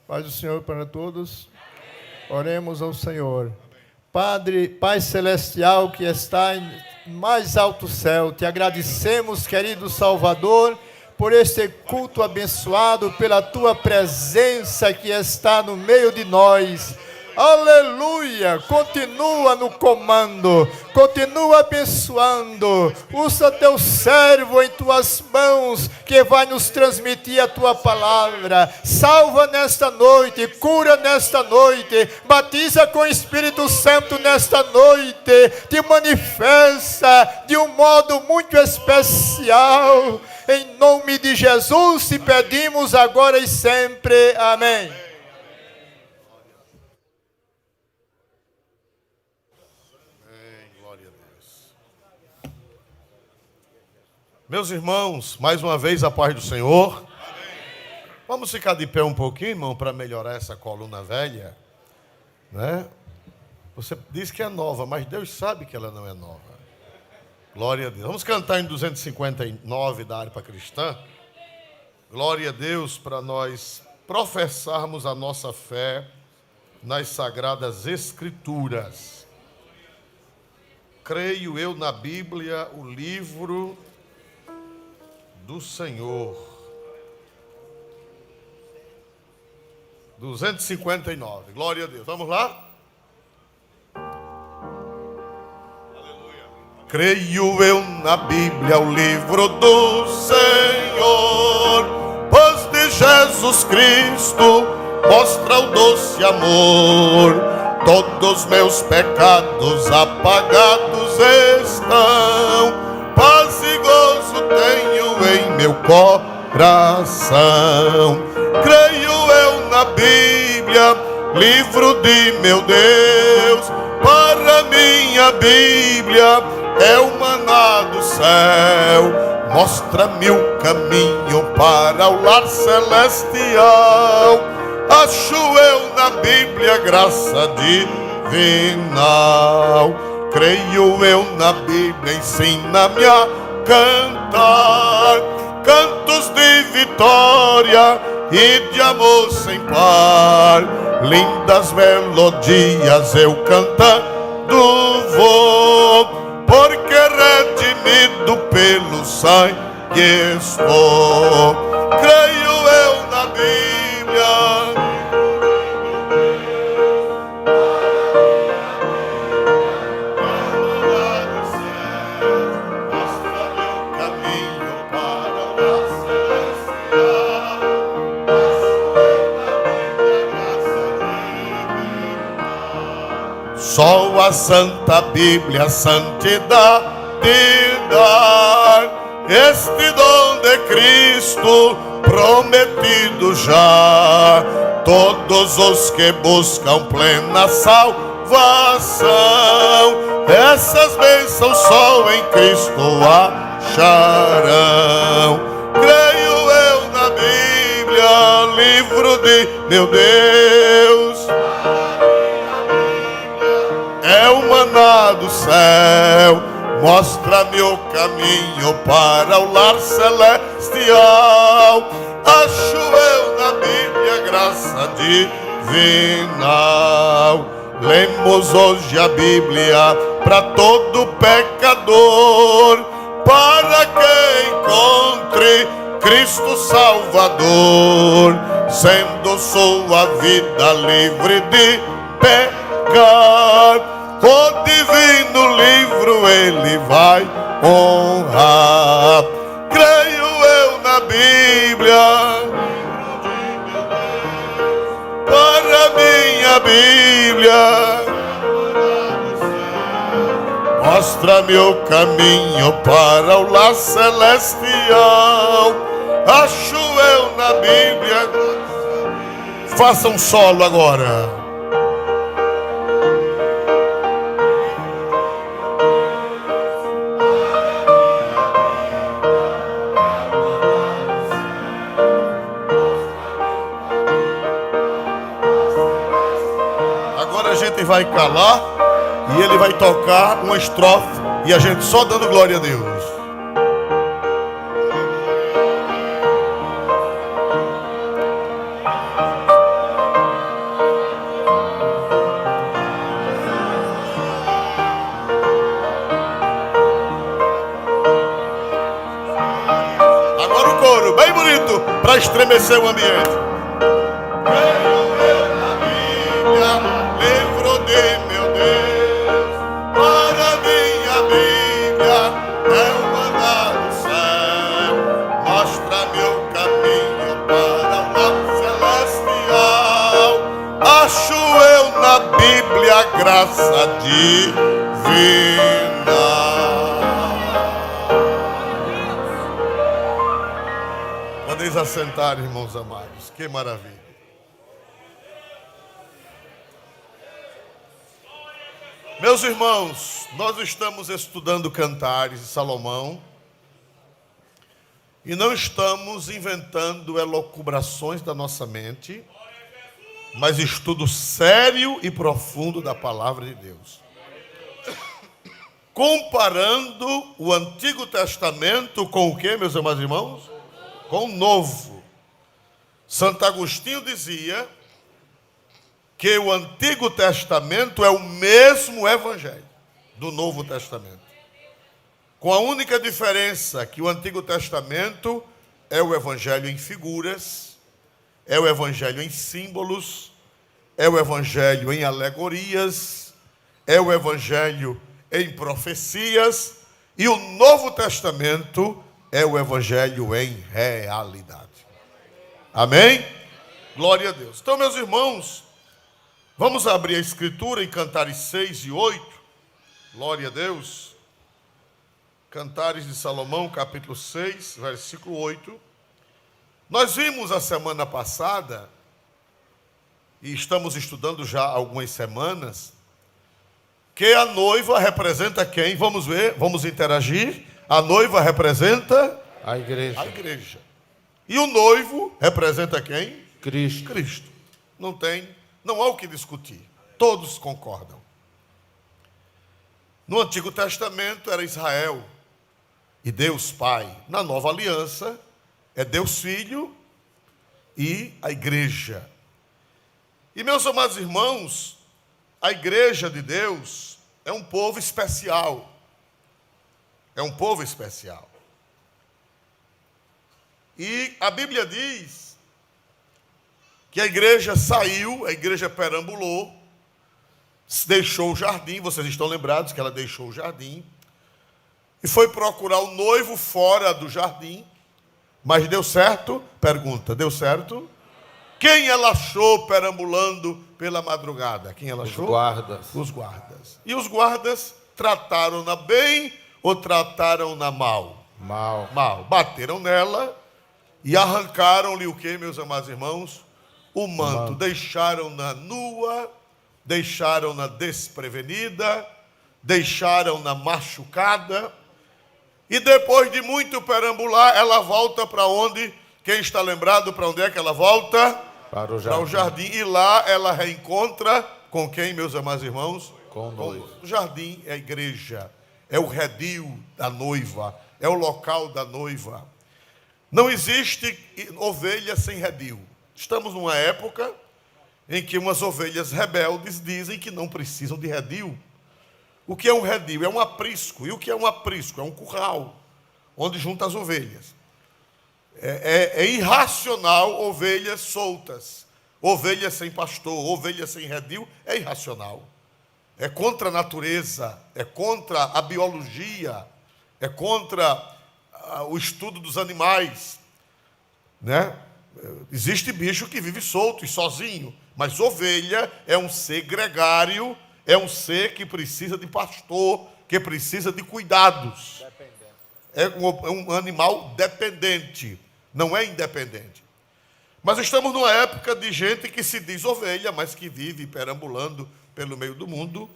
Paz do Senhor para todos. Oremos ao Senhor. Padre, Pai Celestial que está em mais alto céu, te agradecemos, querido Salvador, por este culto abençoado, pela tua presença que está no meio de nós. Aleluia! Continua no comando, continua abençoando. Usa teu servo em tuas mãos, que vai nos transmitir a tua palavra. Salva nesta noite, cura nesta noite, batiza com o Espírito Santo nesta noite, te manifesta de um modo muito especial. Em nome de Jesus te pedimos agora e sempre. Amém. Meus irmãos, mais uma vez a paz do Senhor. Amém. Vamos ficar de pé um pouquinho, irmão, para melhorar essa coluna velha, né? Você diz que é nova, mas Deus sabe que ela não é nova. Glória a Deus. Vamos cantar em 259 da harpa cristã. Glória a Deus, para nós professarmos a nossa fé nas sagradas Escrituras. Creio eu na Bíblia, o livro do Senhor. 259. Glória a Deus. Vamos lá? Aleluia. Creio eu na Bíblia, o livro do Senhor, pois de Jesus Cristo mostra o doce amor. Todos meus pecados apagados estão, paz e gozo tenho em meu coração. Creio eu na Bíblia, livro de meu Deus. Para minha Bíblia é o maná do céu, mostra-me o caminho para o lar celestial. Acho eu na Bíblia graça divinal. Creio eu na Bíblia, ensina-me a cantar cantos de vitória e de amor sem par. Lindas melodias eu cantando vou, porque redimido pelo sangue estou. Creio eu na Bíblia. Só a Santa Bíblia, santidade dá, este dom de Cristo prometido já. Todos os que buscam plena salvação, essas bênçãos só em Cristo acharão. Creio eu na Bíblia, livro de meu Deus. É o maná do céu, mostra-me o caminho para o lar celestial. Acho eu na Bíblia graça divinal. Lemos hoje a Bíblia para todo pecador, para que encontre Cristo Salvador, sendo sua vida livre de pecar. O divino livro ele vai honrar. Creio eu na Bíblia, para minha Bíblia mostra-me o caminho para o lar celestial. Acho eu na Bíblia. Faça um solo agora. Vai calar e ele vai tocar uma estrofe e a gente só dando glória a Deus. para estremecer o ambiente. Creio eu na Bíblia, livro de meu Deus. Para mim a Bíblia é o maná do céu. Mostra-me o caminho para o lar celestial. Acho eu na Bíblia graça divina. Podeis assentar, irmãos amados. Que maravilha. Meus irmãos, nós estamos estudando Cantares de Salomão e não estamos inventando elucubrações da nossa mente, mas estudo sério e profundo da palavra de Deus. Comparando o Antigo Testamento com o que, meus amados irmãos? Com o Novo. Santo Agostinho dizia que o Antigo Testamento é o mesmo Evangelho do Novo Testamento, com a única diferença que o Antigo Testamento é o Evangelho em figuras, é o Evangelho em símbolos, é o Evangelho em alegorias, é o Evangelho em profecias, e o Novo Testamento é o Evangelho em realidade. Amém? Glória a Deus. Então, meus irmãos, vamos abrir a Escritura em Cantares 6 e 8. Glória a Deus. Cantares de Salomão, capítulo 6, versículo 8. Nós vimos a semana passada, e estamos estudando já há algumas semanas, que a noiva representa quem? Vamos ver, vamos interagir. A noiva representa a igreja. A igreja. E o noivo representa quem? Cristo. Cristo. Não há o que discutir. Todos concordam. No Antigo Testamento era Israel e Deus Pai. Na Nova Aliança é Deus Filho e a igreja. E, meus amados irmãos, a igreja de Deus é um povo especial. É um povo especial. E a Bíblia diz que a igreja saiu, a igreja perambulou, deixou o jardim, vocês estão lembrados que ela deixou o jardim, e foi procurar o noivo fora do jardim, mas deu certo? Pergunta, deu certo? Quem ela achou perambulando pela madrugada? Quem ela achou? Os guardas. Os guardas. E os guardas trataram-na bem ou trataram-na mal? Mal. Mal. Bateram nela e arrancaram-lhe o que, meus amados irmãos? O manto. Deixaram-na nua, deixaram-na desprevenida, deixaram-na machucada. E depois de muito perambular, ela volta para onde? Quem está lembrado para onde é que ela volta? Para o Para o jardim. E lá ela reencontra com quem, meus amados irmãos? Com o noivo. O jardim é a igreja, é o redil da noiva, é o local da noiva. Não existe ovelha sem redil. Estamos numa época em que umas ovelhas rebeldes dizem que não precisam de redil. O que é um redil? É um aprisco. E o que é um aprisco? É um curral, onde junta as ovelhas. É irracional ovelhas soltas, ovelhas sem pastor, ovelhas sem redil, é irracional. É contra a natureza, é contra a biologia, é contra o estudo dos animais, né? Existe bicho que vive solto e sozinho, mas ovelha é um ser gregário, é um ser que precisa de pastor, que precisa de cuidados. É um animal dependente, não é independente. Mas estamos numa época de gente que se diz ovelha, mas que vive perambulando pelo meio do mundo,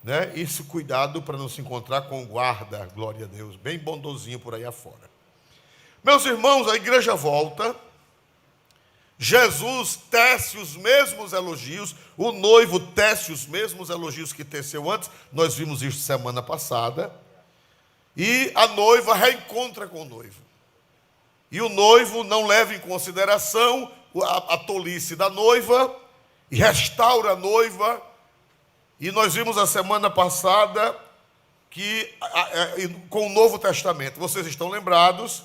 né? Esse cuidado para não se encontrar com o guarda, glória a Deus, bem bondosinho por aí afora. Meus irmãos, a igreja volta, Jesus tece os mesmos elogios, o noivo tece os mesmos elogios que teceu antes, nós vimos isso semana passada, e a noiva reencontra com o noivo. E o noivo não leva em consideração a tolice da noiva, e restaura a noiva. E nós vimos a semana passada que com o Novo Testamento, vocês estão lembrados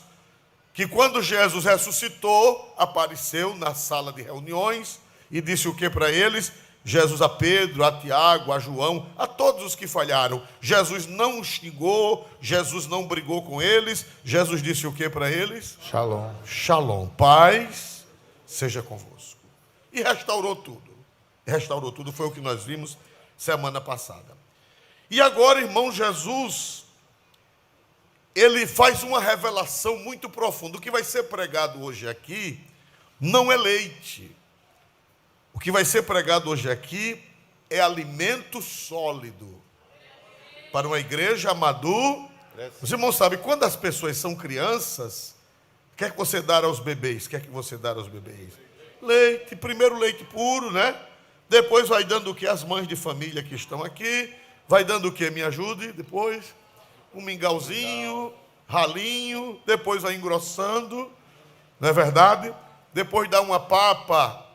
que quando Jesus ressuscitou, apareceu na sala de reuniões e disse o que para eles? Jesus a Pedro, a Tiago, a João, a todos os que falharam. Jesus não os xingou, Jesus não brigou com eles. Jesus disse o que para eles? Shalom. Shalom, paz seja convosco. E restaurou tudo. Restaurou tudo, foi o que nós vimos semana passada. E agora, irmão, Jesus, ele faz uma revelação muito profunda. O que vai ser pregado hoje aqui não é leite. O que vai ser pregado hoje aqui é alimento sólido para uma igreja madura. Os irmãos sabem, quando as pessoas são crianças, o que é que você dá aos bebês? O que é que você dá aos bebês? Leite, primeiro leite puro, né? Depois vai dando o que? As mães de família que estão aqui. Vai dando o que? Me ajude. Depois, um mingauzinho, ralinho. Depois vai engrossando, não é verdade? Depois dá uma papa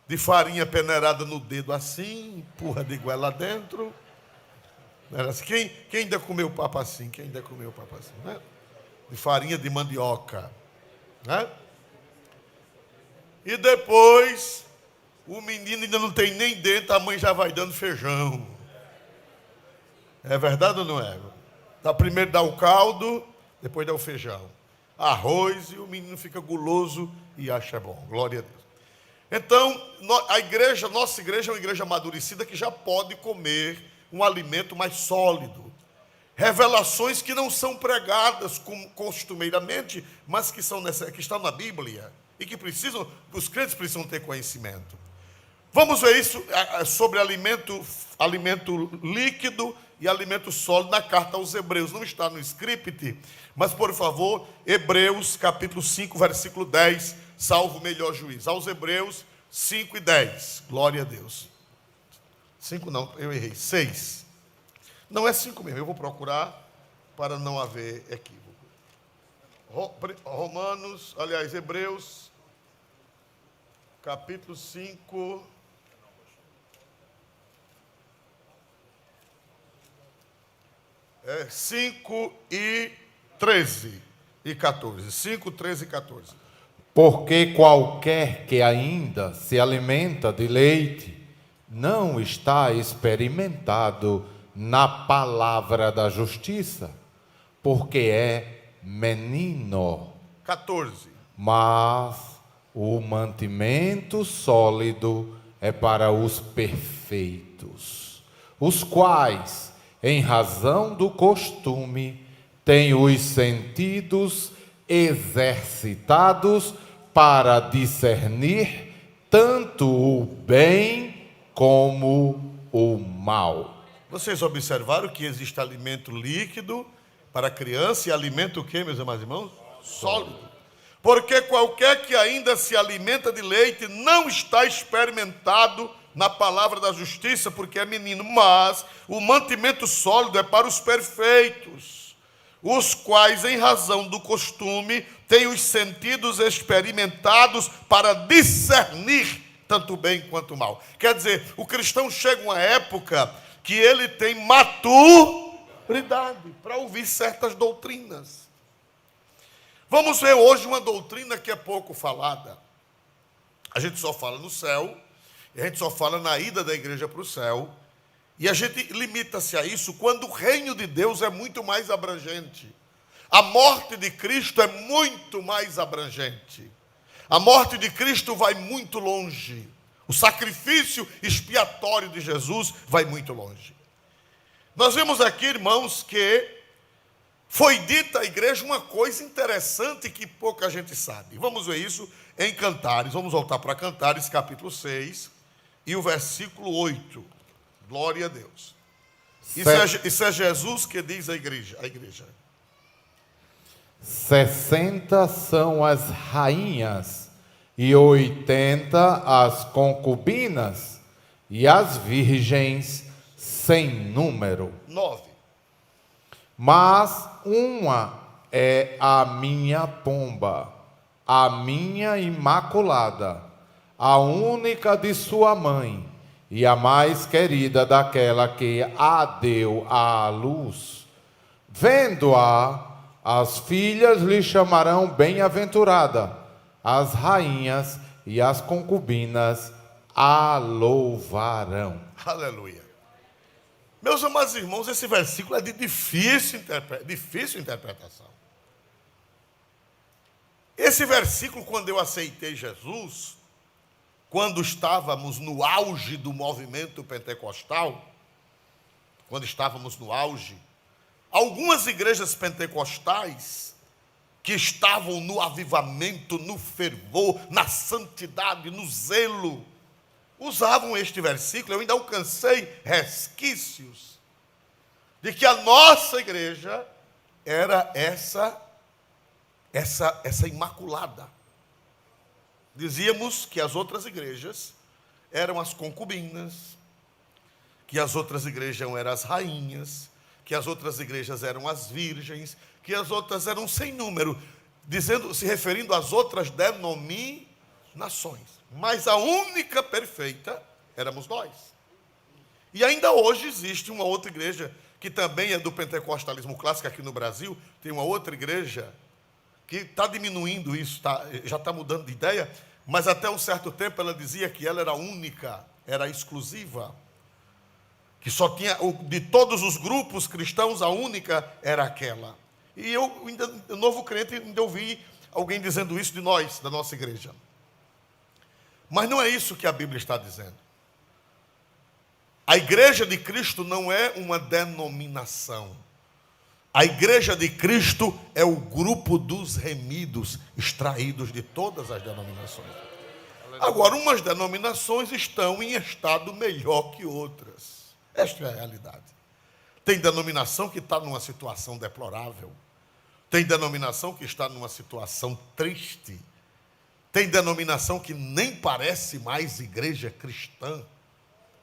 de farinha peneirada no dedo assim, empurra de goela dentro. Quem ainda comeu papa assim? Quem ainda comeu papa assim? Né? De farinha de mandioca. Né? E depois, o menino ainda não tem nem dente, a mãe já vai dando feijão. É verdade ou não é? Primeiro dá o caldo, depois dá o feijão. Arroz, e o menino fica guloso e acha bom. Glória a Deus. Então, nossa igreja é uma igreja amadurecida que já pode comer um alimento mais sólido. Revelações que não são pregadas costumeiramente, mas que estão na Bíblia e que os crentes precisam ter conhecimento. Vamos ver isso sobre alimento líquido e alimento sólido na carta aos Hebreus. Não está no script, mas por favor, Hebreus capítulo 5, versículo 10, salvo o melhor juiz. Aos Hebreus 5 e 10, glória a Deus. 5 não, eu errei, 6. Não é 5 mesmo, eu vou procurar para não haver equívoco. Hebreus capítulo 5... 5 e 13 e 14. 5, 13 e 14. Porque qualquer que ainda se alimenta de leite não está experimentado na palavra da justiça, porque é menino. 14. Mas o mantimento sólido é para os perfeitos, os quais, em razão do costume, têm os sentidos exercitados para discernir tanto o bem como o mal. Vocês observaram que existe alimento líquido para criança e alimento o quê, meus amados irmãos? Sólido. Porque qualquer que ainda se alimenta de leite não está experimentado na palavra da justiça, porque é menino, mas o mantimento sólido é para os perfeitos, os quais, em razão do costume, têm os sentidos experimentados para discernir tanto o bem quanto o mal. Quer dizer, o cristão chega a uma época que ele tem maturidade para ouvir certas doutrinas. Vamos ver hoje uma doutrina que é pouco falada. A gente só fala no céu, e a gente só fala na ida da igreja para o céu, e a gente limita-se a isso quando o reino de Deus é muito mais abrangente. A morte de Cristo é muito mais abrangente. A morte de Cristo vai muito longe. O sacrifício expiatório de Jesus vai muito longe. Nós vemos aqui, irmãos, que foi dita à igreja uma coisa interessante que pouca gente sabe. Vamos ver isso em Cantares. Vamos voltar para Cantares, capítulo 6, e o versículo 8. Glória a Deus. Isso é Jesus que diz à igreja. 60 são as rainhas, e 80 as concubinas, e as virgens sem número. 9. Mas uma é a minha pomba, a minha imaculada, a única de sua mãe, e a mais querida daquela que a deu à luz. Vendo-a, As filhas lhe chamarão bem-aventurada, as rainhas e as concubinas a louvarão. Aleluia. Meus amados irmãos, esse versículo é de difícil interpretação. Esse versículo, quando eu aceitei Jesus, quando estávamos no auge do movimento pentecostal, quando estávamos no auge, algumas igrejas pentecostais que estavam no avivamento, no fervor, na santidade, no zelo, usavam este versículo. Eu ainda alcancei resquícios de que a nossa igreja era essa imaculada. Dizíamos que as outras igrejas eram as concubinas, que as outras igrejas eram as rainhas, que as outras igrejas eram as virgens, que as outras eram sem número, se referindo às outras denominações. Mas a única perfeita éramos nós. E ainda hoje existe uma outra igreja, que também é do pentecostalismo clássico aqui no Brasil, tem uma outra igreja que está diminuindo isso, já está mudando de ideia, mas até um certo tempo ela dizia que ela era única, era exclusiva, que só tinha, de todos os grupos cristãos, a única era aquela. E eu, ainda novo crente, ainda ouvi alguém dizendo isso de nós, da nossa igreja. Mas não é isso que a Bíblia está dizendo. A igreja de Cristo não é uma denominação. A igreja de Cristo é o grupo dos remidos, extraídos de todas as denominações. Agora, umas denominações estão em estado melhor que outras. Esta é a realidade. Tem denominação que está numa situação deplorável. Tem denominação que está numa situação triste. Tem denominação que nem parece mais igreja cristã.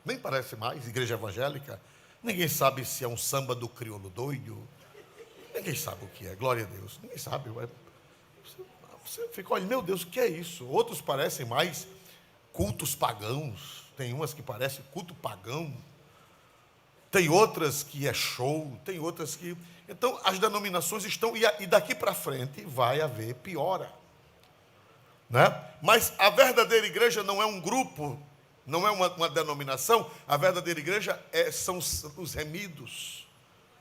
Nem parece mais igreja evangélica. Ninguém sabe se é um samba do crioulo doido. Ninguém sabe o que é, glória a Deus. Ninguém sabe. Você fica, olha, meu Deus, o que é isso? Outros parecem mais cultos pagãos. Tem umas que parecem culto pagão. Tem outras que é show. Tem outras que... Então, as denominações estão... E daqui para frente vai haver piora. Né? Mas a verdadeira igreja não é um grupo, não é uma denominação. A verdadeira igreja são os remidos.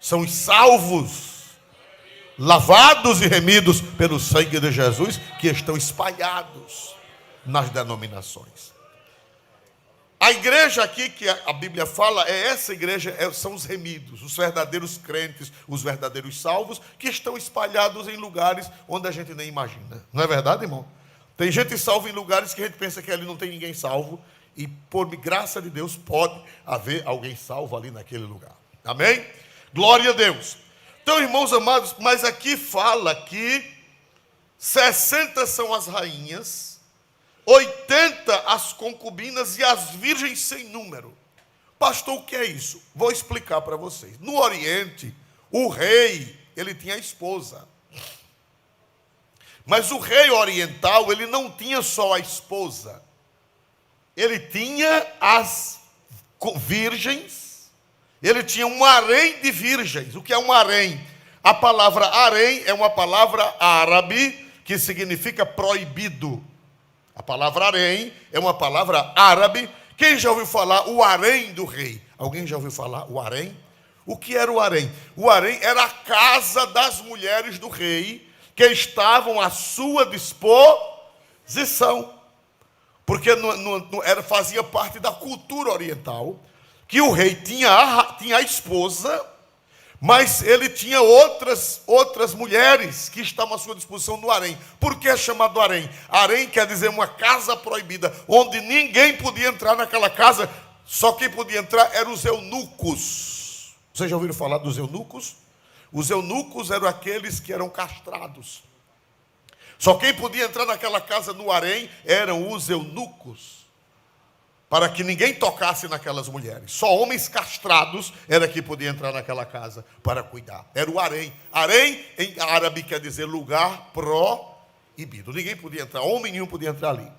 São os salvos. Lavados e remidos pelo sangue de Jesus, que estão espalhados nas denominações. A igreja aqui que a Bíblia fala, essa igreja, são os remidos, os verdadeiros crentes, os verdadeiros salvos, que estão espalhados em lugares onde a gente nem imagina. Não é verdade, irmão? Tem gente salva em lugares que a gente pensa que ali não tem ninguém salvo, e por graça de Deus pode haver alguém salvo ali naquele lugar. Amém? Glória a Deus. Então, irmãos amados, mas aqui fala que 60 são as rainhas, 80 as concubinas e as virgens sem número. Pastor, o que é isso? Vou explicar para vocês. No Oriente, o rei, ele tinha a esposa. Mas o rei oriental, ele não tinha só a esposa. Ele tinha as virgens. Ele tinha um harém de virgens. O que é um harém? A palavra harém é uma palavra árabe que significa proibido. A palavra harém é uma palavra árabe. Quem já ouviu falar o harém do rei? Alguém já ouviu falar o harém? O que era o harém? O harém era a casa das mulheres do rei que estavam à sua disposição. Porque fazia parte da cultura oriental que o rei tinha a esposa, mas ele tinha outras mulheres que estavam à sua disposição no harém. Por que é chamado harém? Harém quer dizer uma casa proibida, onde ninguém podia entrar naquela casa, só quem podia entrar eram os eunucos. Vocês já ouviram falar dos eunucos? Os eunucos eram aqueles que eram castrados. Só quem podia entrar naquela casa no harém eram os eunucos, para que ninguém tocasse naquelas mulheres. Só homens castrados era que podia entrar naquela casa para cuidar. Era o harém. Harém em árabe quer dizer lugar proibido. Ninguém podia entrar, homem nenhum podia entrar ali.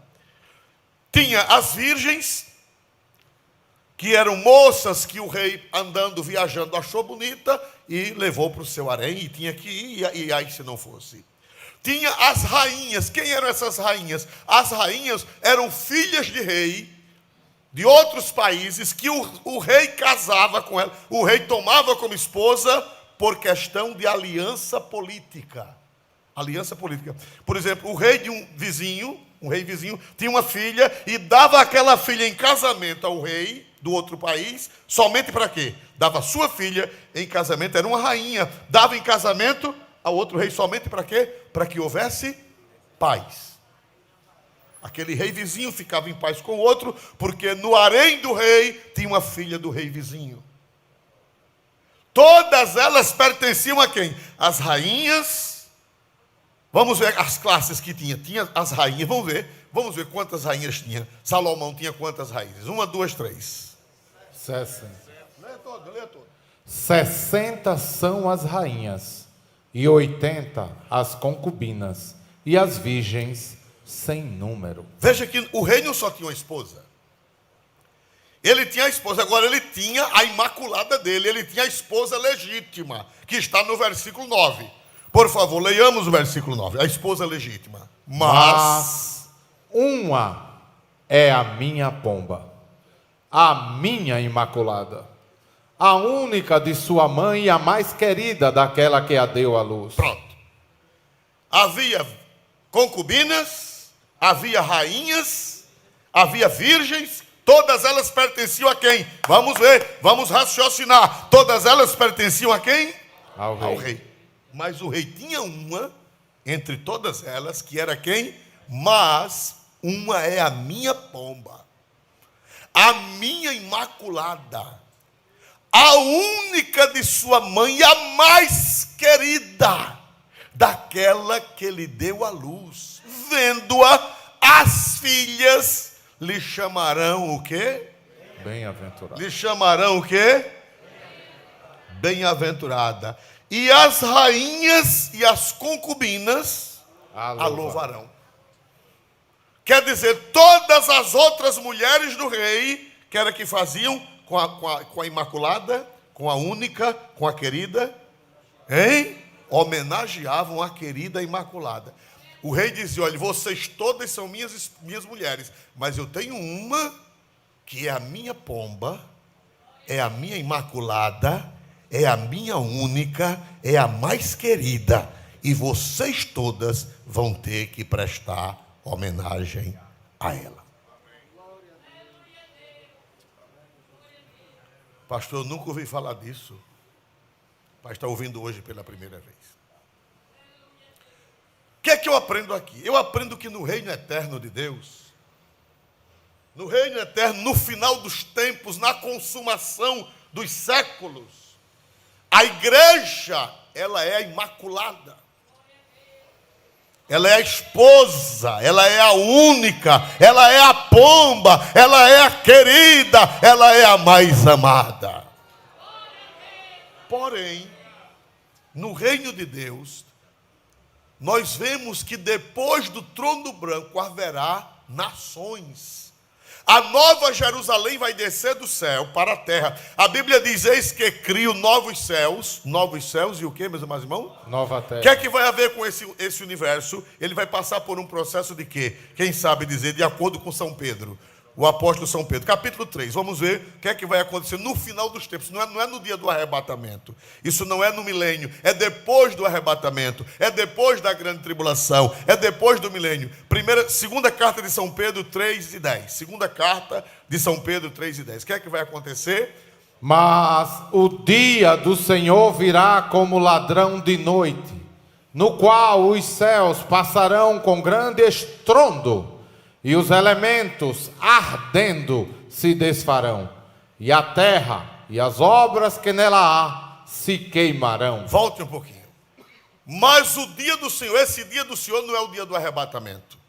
Tinha as virgens, que eram moças que o rei, andando, viajando, achou bonita e levou para o seu harém, e tinha que ir, e aí se não fosse. Tinha as rainhas. Quem eram essas rainhas? As rainhas eram filhas de rei de outros países, que o rei casava com ela, o rei tomava como esposa por questão de aliança política. Aliança política. Por exemplo, o rei de um rei vizinho, tinha uma filha e dava aquela filha em casamento ao rei do outro país, somente para quê? Dava a sua filha em casamento, era uma rainha, dava em casamento ao outro rei somente para quê? Para que houvesse paz. Aquele rei vizinho ficava em paz com o outro, porque no harém do rei tinha uma filha do rei vizinho. Todas elas pertenciam a quem? As rainhas. Vamos ver as classes que tinha. Tinha as rainhas, vamos ver quantas rainhas tinha. Salomão tinha quantas rainhas? 1, 2, 3. 60. Lê todo. 60 são as rainhas, e 80 as concubinas, e as virgens sem número. Veja que o rei não só tinha uma esposa. Ele tinha a esposa, agora ele tinha a imaculada dele, ele tinha a esposa legítima, que está no versículo 9. Por favor, leiamos o versículo 9. A esposa legítima. Mas uma é a minha pomba, a minha imaculada, a única de sua mãe e a mais querida daquela que a deu à luz. Pronto. Havia concubinas, havia rainhas, havia virgens, todas elas pertenciam a quem? Vamos ver, vamos raciocinar. Todas elas pertenciam a quem? Ao rei. Mas o rei tinha uma, entre todas elas, que era quem? Mas uma é a minha pomba, a minha imaculada, a única de sua mãe e a mais querida daquela que lhe deu a luz. Vendo-a, as filhas lhe chamarão o quê? Bem-aventurada. Lhe chamarão o quê? Bem-aventurada. E as rainhas e as concubinas a louvarão. Quer dizer, todas as outras mulheres do rei, que era que faziam com a imaculada, com a única, com a querida, homenageavam a querida imaculada. O rei dizia: olha, vocês todas são minhas mulheres, mas eu tenho uma que é a minha pomba, é a minha imaculada, é a minha única, é a mais querida, e vocês todas vão ter que prestar homenagem a ela. Pastor, eu nunca ouvi falar disso. Mas está ouvindo hoje pela primeira vez. O que é que eu aprendo aqui? Eu aprendo que no reino eterno de Deus, no reino eterno, no final dos tempos, na consumação dos séculos, a igreja, ela é a imaculada. Ela é a esposa, ela é a única, ela é a pomba, ela é a querida, ela é a mais amada. Porém, no reino de Deus, nós vemos que depois do trono branco haverá nações. A nova Jerusalém vai descer do céu para a terra. A Bíblia diz: eis que crio novos céus e o que, meus amados irmãos? Nova terra. O que é que vai haver com esse universo? Ele vai passar por um processo de quê? Quem sabe dizer, de acordo com São Pedro, o apóstolo São Pedro, capítulo 3, vamos ver o que é que vai acontecer no final dos tempos. Não é no dia do arrebatamento, isso não é no milênio, é depois do arrebatamento, é depois da grande tribulação, é depois do milênio. Segunda carta de São Pedro 3:10, segunda carta de São Pedro 3:10, o que é que vai acontecer? Mas o dia do Senhor virá como ladrão de noite, no qual os céus passarão com grande estrondo, e os elementos ardendo se desfarão, e a terra e as obras que nela há se queimarão. Volte um pouquinho. Mas o dia do Senhor, esse dia do Senhor não é o dia do arrebatamento.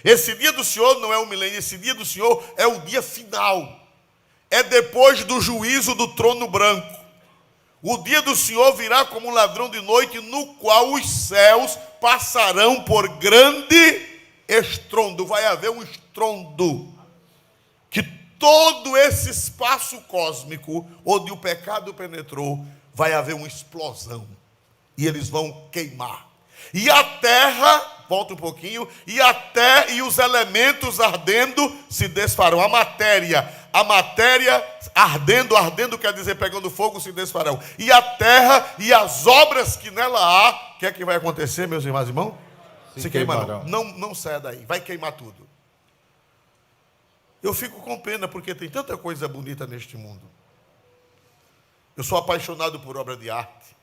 Esse dia do Senhor não é o milênio, esse dia do Senhor é o dia final. É depois do juízo do trono branco. O dia do Senhor virá como um ladrão de noite, no qual os céus passarão por grande estrondo. Vai haver um estrondo que todo esse espaço cósmico onde o pecado penetrou, vai haver uma explosão. E eles vão queimar. E a terra, volta um pouquinho, e os elementos ardendo se desfarão. A matéria ardendo quer dizer pegando fogo, se desfarão. E a terra e as obras que nela há, o que é que vai acontecer, meus irmãos e irmãos? Se queimarão. Não saia daí, vai queimar tudo. Eu fico com pena porque tem tanta coisa bonita neste mundo. Eu sou apaixonado por obra de arte.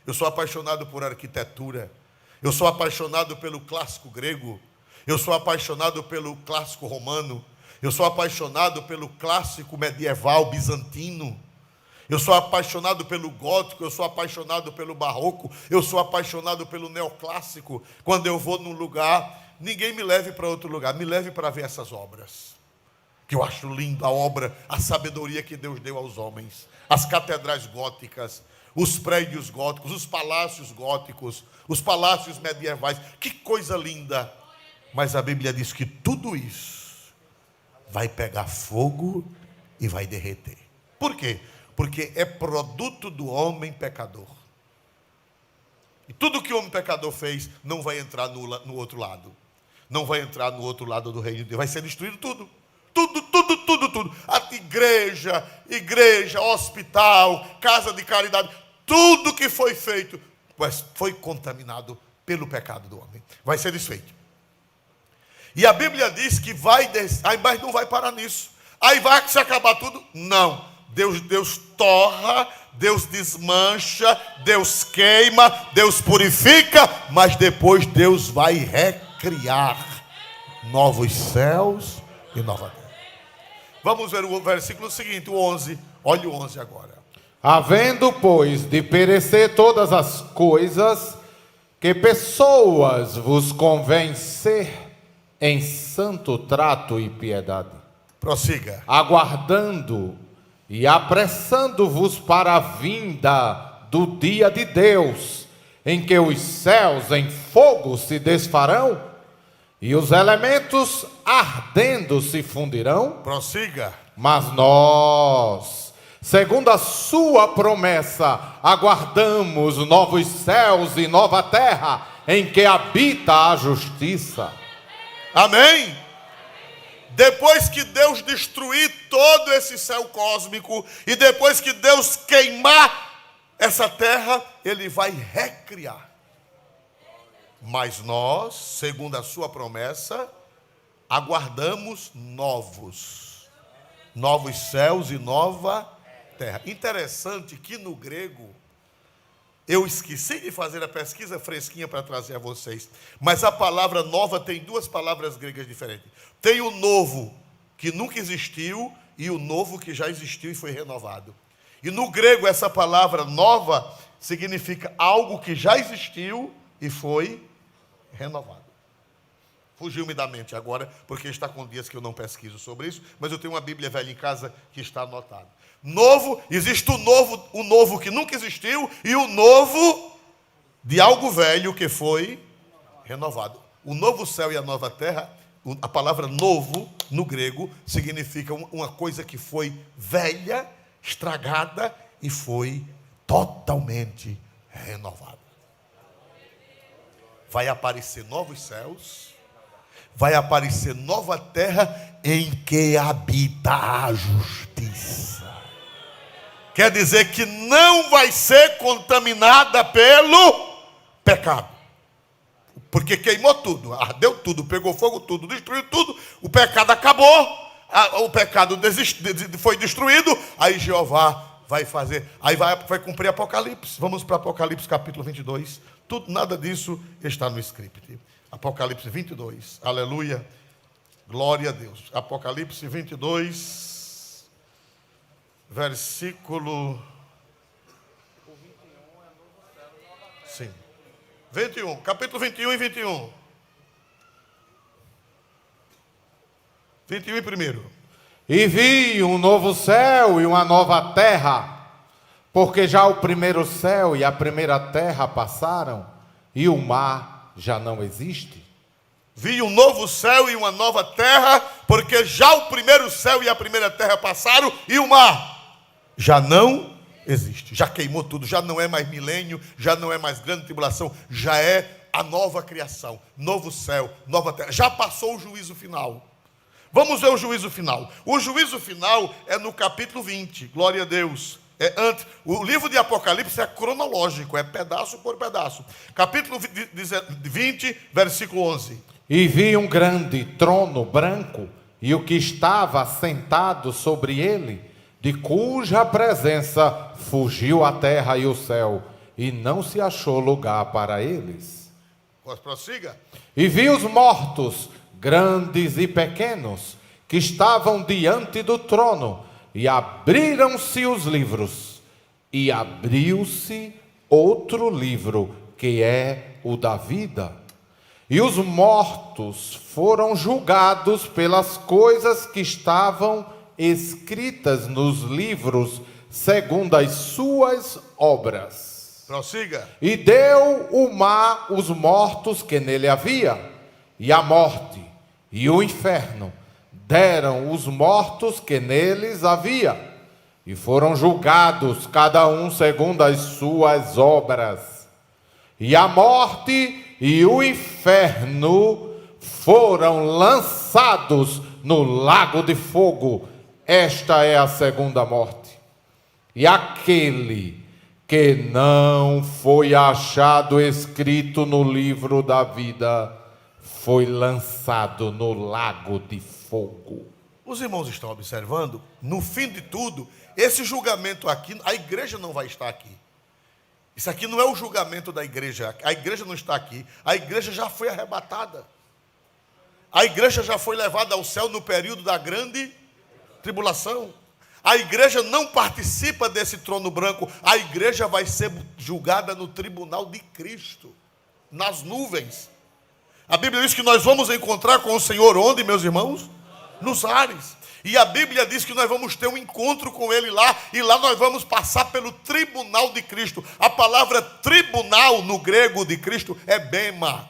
Eu sou apaixonado por arquitetura. Eu sou apaixonado pelo clássico grego. Eu sou apaixonado pelo clássico romano. Eu sou apaixonado pelo clássico medieval bizantino. Eu sou apaixonado pelo gótico. Eu sou apaixonado pelo barroco. Eu sou apaixonado pelo neoclássico. Quando eu vou num lugar, ninguém me leve para outro lugar. Me leve para ver essas obras. Que eu acho lindo a obra, a sabedoria que Deus deu aos homens. As catedrais góticas, os prédios góticos, os palácios góticos, os palácios medievais. Que coisa linda! Mas a Bíblia diz que tudo isso vai pegar fogo e vai derreter. Por quê? Porque é produto do homem pecador. E tudo que o homem pecador fez não vai entrar no outro lado. Não vai entrar no outro lado do reino de Deus. Vai ser destruído tudo. Tudo. A igreja, hospital, casa de caridade, tudo que foi feito, mas foi contaminado pelo pecado do homem. Vai ser desfeito. E a Bíblia diz que mas não vai parar nisso. Aí vai se acabar tudo? Não. Deus torra, Deus desmancha, Deus queima, Deus purifica, mas depois Deus vai recriar novos céus e nova terra. Vamos ver o versículo seguinte, o 11. Olha o 11 agora. Havendo, pois, de perecer todas as coisas, que pessoas vos convencer em santo trato e piedade. Prossiga. Aguardando e apressando-vos para a vinda do dia de Deus, em que os céus em fogo se desfarão, e os elementos ardendo se fundirão. Prossiga. Mas nós, segundo a sua promessa, aguardamos novos céus e nova terra, em que habita a justiça. Amém? Depois que Deus destruir todo esse céu cósmico, e depois que Deus queimar essa terra, Ele vai recriar. Mas nós, segundo a sua promessa, aguardamos novos céus e nova terra. Interessante que no grego, eu esqueci de fazer a pesquisa fresquinha para trazer a vocês, mas a palavra nova tem duas palavras gregas diferentes. Tem o novo, que nunca existiu, e o novo que já existiu e foi renovado. E no grego, essa palavra nova significa algo que já existiu e foi renovado. Fugiu-me da mente agora, porque está com dias que eu não pesquiso sobre isso, mas eu tenho uma Bíblia velha em casa que está anotada. Novo, existe o novo que nunca existiu, e o novo de algo velho que foi renovado. O novo céu e a nova terra, a palavra novo, no grego, significa uma coisa que foi velha, estragada, e foi totalmente renovada. Vai aparecer novos céus, vai aparecer nova terra em que habita a justiça. Quer dizer que não vai ser contaminada pelo pecado. Porque queimou tudo, ardeu tudo, pegou fogo tudo, destruiu tudo, o pecado acabou, o pecado foi destruído, aí Jeová vai fazer, aí vai cumprir Apocalipse. Vamos para Apocalipse capítulo 22. Nada disso está no script. Apocalipse 22, aleluia, glória a Deus. Apocalipse 22, versículo... Sim. 21, capítulo 21 e 21. 21 e primeiro. E vi um novo céu e uma nova terra, porque já o primeiro céu e a primeira terra passaram, e o mar já não existe. Vi um novo céu e uma nova terra, porque já o primeiro céu e a primeira terra passaram e o mar já não existe. Já queimou tudo, já não é mais milênio, já não é mais grande tribulação, já é a nova criação, novo céu, nova terra. Já passou o juízo final. Vamos ver o juízo final. O juízo final é no capítulo 20, glória a Deus. O livro de Apocalipse é cronológico, é pedaço por pedaço. Capítulo 20, versículo 11. E vi um grande trono branco, e o que estava sentado sobre ele, de cuja presença fugiu a terra e o céu, e não se achou lugar para eles. Prossiga. E vi os mortos, grandes e pequenos, que estavam diante do trono, e abriram-se os livros, e abriu-se outro livro, que é o da vida. E os mortos foram julgados pelas coisas que estavam escritas nos livros, segundo as suas obras. Prossiga. E deu o mar os mortos que nele havia, e a morte e o inferno deram os mortos que neles havia, e foram julgados cada um segundo as suas obras. E a morte e o inferno foram lançados no lago de fogo. Esta é a segunda morte. E aquele que não foi achado escrito no livro da vida foi lançado no lago de fogo. Os irmãos estão observando, no fim de tudo, esse julgamento aqui, a igreja não vai estar aqui. Isso aqui não é o julgamento da igreja. A igreja não está aqui. A igreja já foi arrebatada. A igreja já foi levada ao céu no período da grande tribulação. A igreja não participa desse trono branco. A igreja vai ser julgada no tribunal de Cristo, nas nuvens. A Bíblia diz que nós vamos encontrar com o Senhor onde, meus irmãos? Nos ares. E a Bíblia diz que nós vamos ter um encontro com Ele lá, e lá nós vamos passar pelo tribunal de Cristo. A palavra tribunal no grego de Cristo é bema.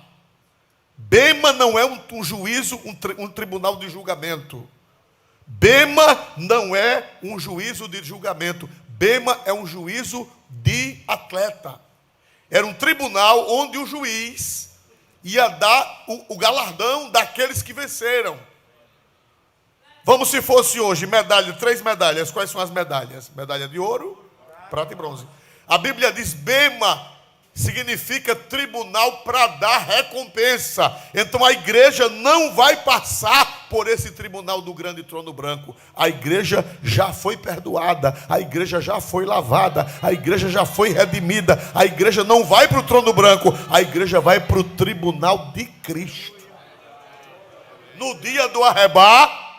Bema não é um juízo, um tribunal de julgamento. Bema não é um juízo de julgamento. Bema é um juízo de atleta. Era um tribunal onde o juiz ia dar o galardão daqueles que venceram. Vamos, se fosse hoje, medalha, 3 medalhas. Quais são as medalhas? Medalha de ouro, prata e bronze. A Bíblia diz bema significa tribunal para dar recompensa. Então a igreja não vai passar por esse tribunal do grande trono branco. A igreja já foi perdoada, a igreja já foi lavada, a igreja já foi redimida. A igreja não vai para o trono branco, a igreja vai para o tribunal de Cristo. No dia do arrebatamento.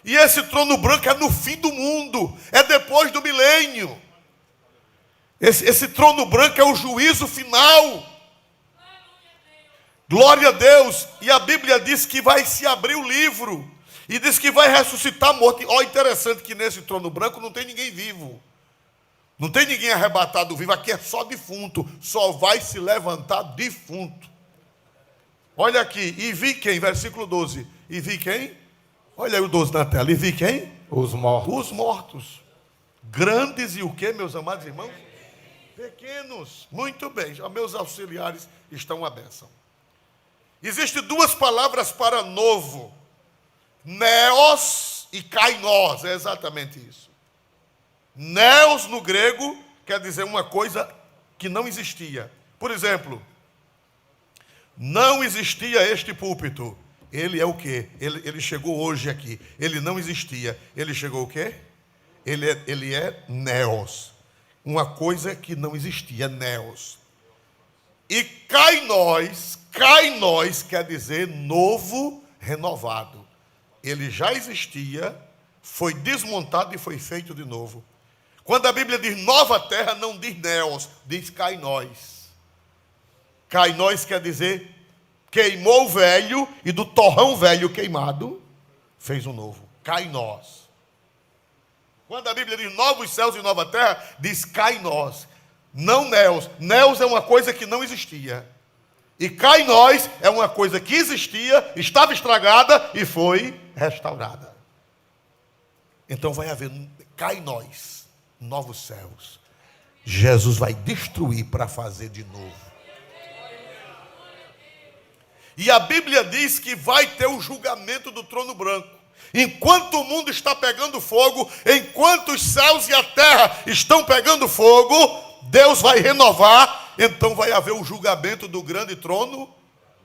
E esse trono branco é no fim do mundo, é depois do milênio. Esse trono branco é o juízo final. Glória a Deus. E a Bíblia diz que vai se abrir o livro, e diz que vai ressuscitar morto. Ó, interessante que nesse trono branco não tem ninguém vivo, não tem ninguém arrebatado vivo. Aqui é só defunto, só vai se levantar defunto. Olha aqui, e vi quem? Versículo 12. E vi quem? Olha aí o 12 na tela. E vi quem? Os mortos. Os mortos. Grandes e o quê, meus amados irmãos? Pequenos. Muito bem. Já meus auxiliares estão à bênção. Existem 2 palavras para novo. Neos e kainós. É exatamente isso. Neos no grego quer dizer uma coisa que não existia. Por exemplo, não existia este púlpito. Ele é o quê? Ele chegou hoje aqui. Ele não existia. Ele chegou o quê? Ele é neos. Uma coisa que não existia, neos. E kainós quer dizer novo, renovado. Ele já existia, foi desmontado e foi feito de novo. Quando a Bíblia diz nova terra, não diz neos, diz kainós. Kainós quer dizer queimou o velho, e do torrão velho queimado fez um novo. Kainós. Quando a Bíblia diz novos céus e nova terra, diz kainós, não neos. Neos é uma coisa que não existia. E cá em nós é uma coisa que existia, estava estragada e foi restaurada. Então vai haver, cá em nós, novos céus. Jesus vai destruir para fazer de novo. E a Bíblia diz que vai ter o julgamento do trono branco. Enquanto o mundo está pegando fogo, enquanto os céus e a terra estão pegando fogo, Deus vai renovar. Então vai haver o julgamento do grande trono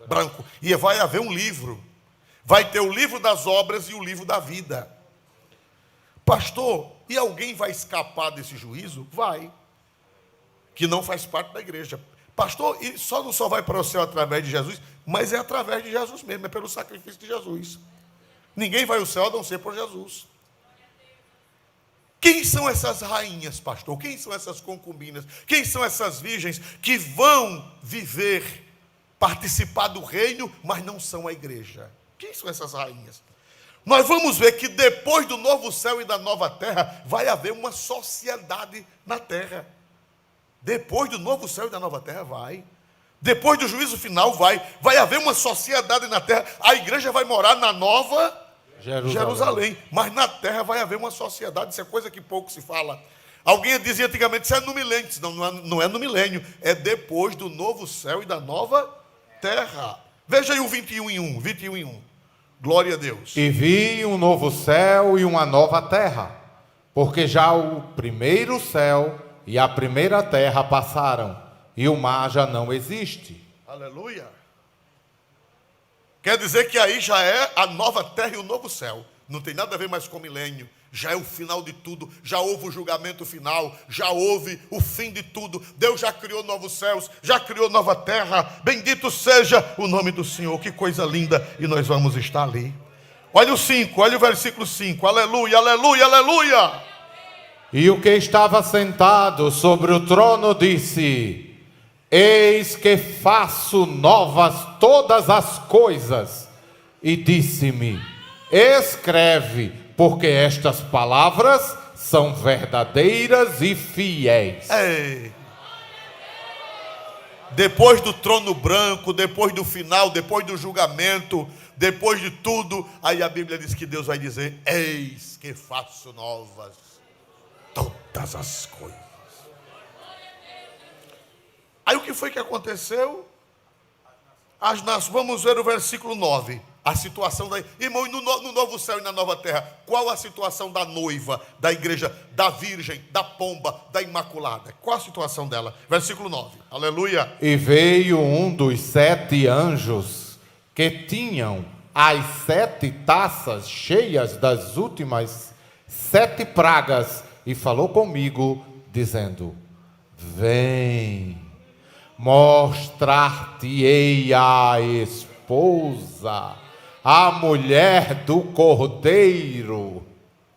branco. E vai haver um livro. Vai ter o livro das obras e o livro da vida. Pastor, e alguém vai escapar desse juízo? Vai. Que não faz parte da igreja. Pastor, e não só vai para o céu através de Jesus, mas é através de Jesus mesmo, é pelo sacrifício de Jesus. Ninguém vai ao céu a não ser por Jesus. Quem são essas rainhas, pastor? Quem são essas concubinas? Quem são essas virgens que vão viver, participar do reino, mas não são a igreja? Quem são essas rainhas? Nós vamos ver que depois do novo céu e da nova terra, vai haver uma sociedade na terra. Depois do novo céu e da nova terra, vai. Depois do juízo final, vai haver uma sociedade na terra. A igreja vai morar na nova Jerusalém. Mas na terra vai haver uma sociedade. Isso é coisa que pouco se fala. Alguém dizia antigamente, isso é no milênio. Não é no milênio. É depois do novo céu e da nova terra. Veja aí o 21:1. Glória a Deus. E vi um novo céu e uma nova terra, porque já o primeiro céu e a primeira terra passaram, e o mar já não existe. Aleluia. Quer dizer que aí já é a nova terra e o novo céu. Não tem nada a ver mais com o milênio. Já é o final de tudo. Já houve o julgamento final. Já houve o fim de tudo. Deus já criou novos céus. Já criou nova terra. Bendito seja o nome do Senhor. Que coisa linda. E nós vamos estar ali. Olha o 5. Olha o versículo 5. Aleluia, aleluia, aleluia. E o que estava sentado sobre o trono disse: Eis que faço novas todas as coisas. E disse-me: Escreve, porque estas palavras são verdadeiras e fiéis. Ei. Depois do trono branco, depois do final, depois do julgamento, depois de tudo, aí a Bíblia diz que Deus vai dizer: Eis que faço novas todas as coisas. Aí o que foi que aconteceu? Vamos ver o versículo 9. A situação da... Irmão, no novo céu e na nova terra, qual a situação da noiva, da igreja, da virgem, da pomba, da imaculada? Qual a situação dela? Versículo 9. Aleluia. E veio um dos 7 anjos que tinham as 7 taças cheias das últimas 7 pragas, e falou comigo, dizendo: Vem, mostrar-te-ei a esposa, a mulher do Cordeiro.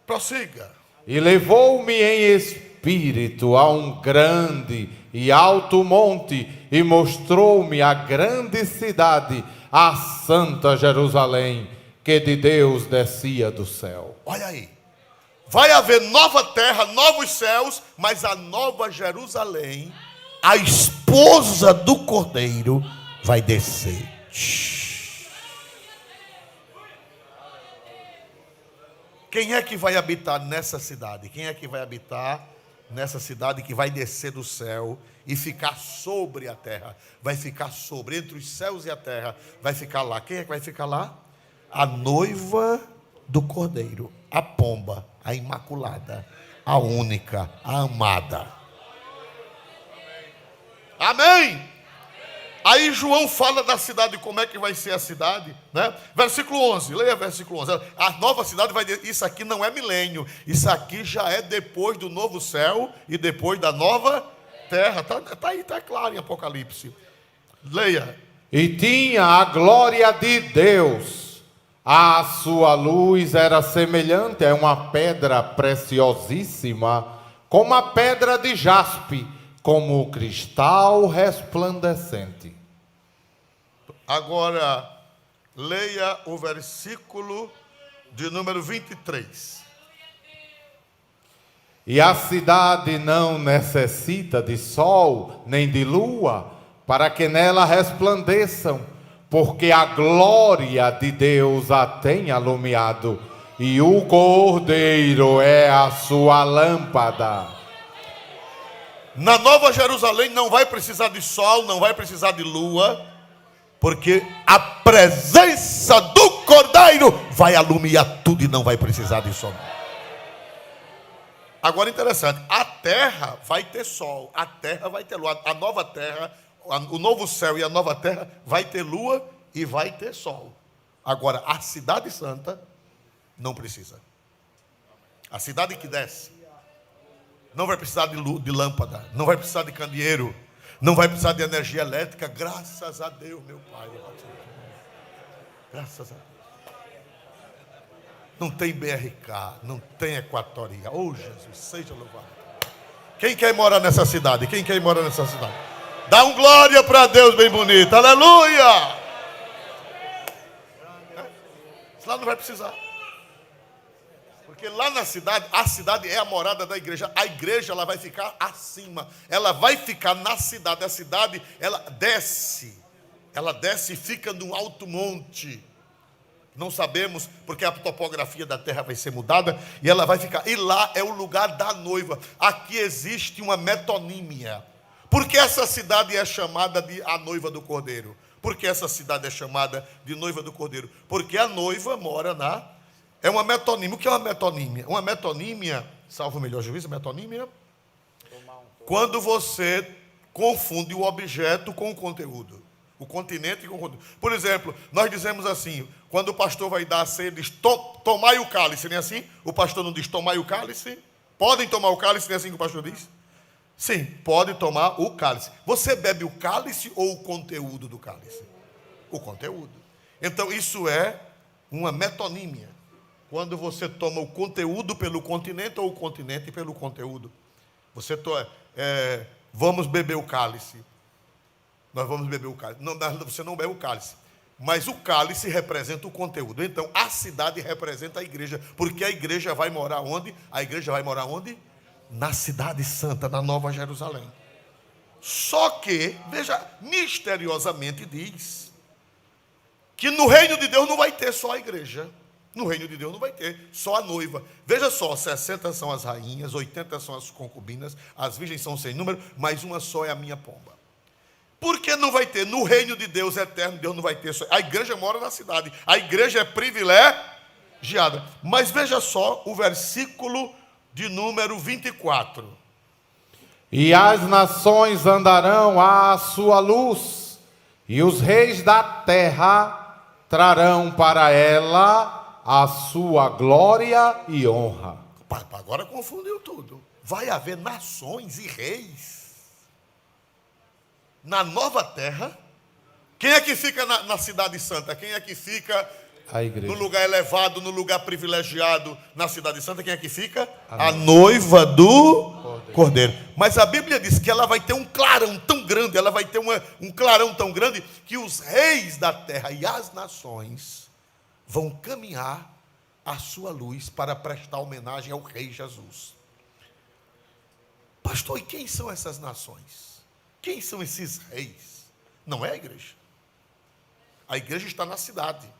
Prossiga. E levou-me em espírito a um grande e alto monte, e mostrou-me a grande cidade, a santa Jerusalém, que de Deus descia do céu. Olha aí. Vai haver nova terra, novos céus, mas a nova Jerusalém, a esposa do Cordeiro, vai descer. Quem é que vai habitar nessa cidade? Quem é que vai habitar nessa cidade que vai descer do céu e ficar sobre a terra? Vai ficar sobre, entre os céus e a terra, vai ficar lá. Quem é que vai ficar lá? A noiva do Cordeiro, a pomba, a imaculada, a única, a amada. Amém? Aí João fala da cidade, como é que vai ser a cidade, né? Versículo 11, leia versículo 11. A nova cidade vai dizer, isso aqui não é milênio, isso aqui já é depois do novo céu e depois da nova terra. Está aí, está claro em Apocalipse. Leia. E tinha a glória de Deus. A sua luz era semelhante a uma pedra preciosíssima, como a pedra de jaspe, como o cristal resplandecente. Agora, leia o versículo de número 23. E a cidade não necessita de sol nem de lua, para que nela resplandeçam, porque a glória de Deus a tem alumiado, e o Cordeiro é a sua lâmpada. Na Nova Jerusalém não vai precisar de sol, não vai precisar de lua, porque a presença do Cordeiro vai alumiar tudo e não vai precisar de sol. Agora interessante, a terra vai ter sol, a terra vai ter lua, a nova terra, o novo céu e a nova terra vai ter lua e vai ter sol. Agora, a cidade santa não precisa. A cidade que desce não vai precisar de lâmpada, não vai precisar de candeeiro, não vai precisar de energia elétrica, graças a Deus, meu Pai. Graças a Deus. Não tem BRK, não tem Equatoria. Oh, Jesus, seja louvado. Quem quer morar nessa cidade? Quem quer morar nessa cidade? Dá um glória para Deus bem bonito. Aleluia! Lá não vai precisar. Porque lá na cidade, a cidade é a morada da igreja. A igreja, ela vai ficar acima. Ela vai ficar na cidade. A cidade, ela desce. Ela desce e fica num alto monte. Não sabemos, porque a topografia da terra vai ser mudada. E ela vai ficar. E lá é o lugar da noiva. Aqui existe uma metonímia. Por que essa cidade é chamada de a noiva do Cordeiro? Por que essa cidade é chamada de noiva do Cordeiro? Porque a noiva mora na... É uma metonímia. O que é uma metonímia? Uma metonímia, salvo o melhor juízo, metonímia, quando você confunde o objeto com o conteúdo. O continente com o conteúdo. Por exemplo, nós dizemos assim, quando o pastor vai dar a ceia, ele diz, tomai o cálice, não é assim? O pastor não diz, tomai o cálice? Podem tomar o cálice, não é assim que o pastor diz? Sim, pode tomar o cálice. Você bebe o cálice ou o conteúdo do cálice? O conteúdo. Então, isso é uma metonímia. Quando você toma o conteúdo pelo continente ou o continente pelo conteúdo. Vamos beber o cálice. Nós vamos beber o cálice. Não, você não bebe o cálice. Mas o cálice representa o conteúdo. Então, a cidade representa a igreja. Porque a igreja vai morar onde? A igreja vai morar onde? Na cidade santa, na Nova Jerusalém. Só que, veja, misteriosamente diz que no reino de Deus não vai ter só a igreja. No reino de Deus não vai ter só a noiva. Veja só, 60 são as rainhas, 80 são as concubinas, as virgens são sem número, mas uma só é a minha pomba. Por que não vai ter? No reino de Deus eterno, Deus não vai ter só. A igreja mora na cidade, a igreja é privilegiada. Mas veja só o versículo de número 24. E as nações andarão à sua luz, e os reis da terra trarão para ela a sua glória e honra. Agora confundiu tudo. Vai haver nações e reis na nova terra. Quem é que fica na cidade santa? Quem é que fica no lugar elevado, no lugar privilegiado, na cidade santa? Quem é que fica? A noiva do Cordeiro. Mas a Bíblia diz que ela vai ter um clarão tão grande, ela vai ter um clarão tão grande, que os reis da terra e as nações vão caminhar à sua luz para prestar homenagem ao Rei Jesus. Pastor, e quem são essas nações? Quem são esses reis? Não é a igreja. A igreja está na cidade.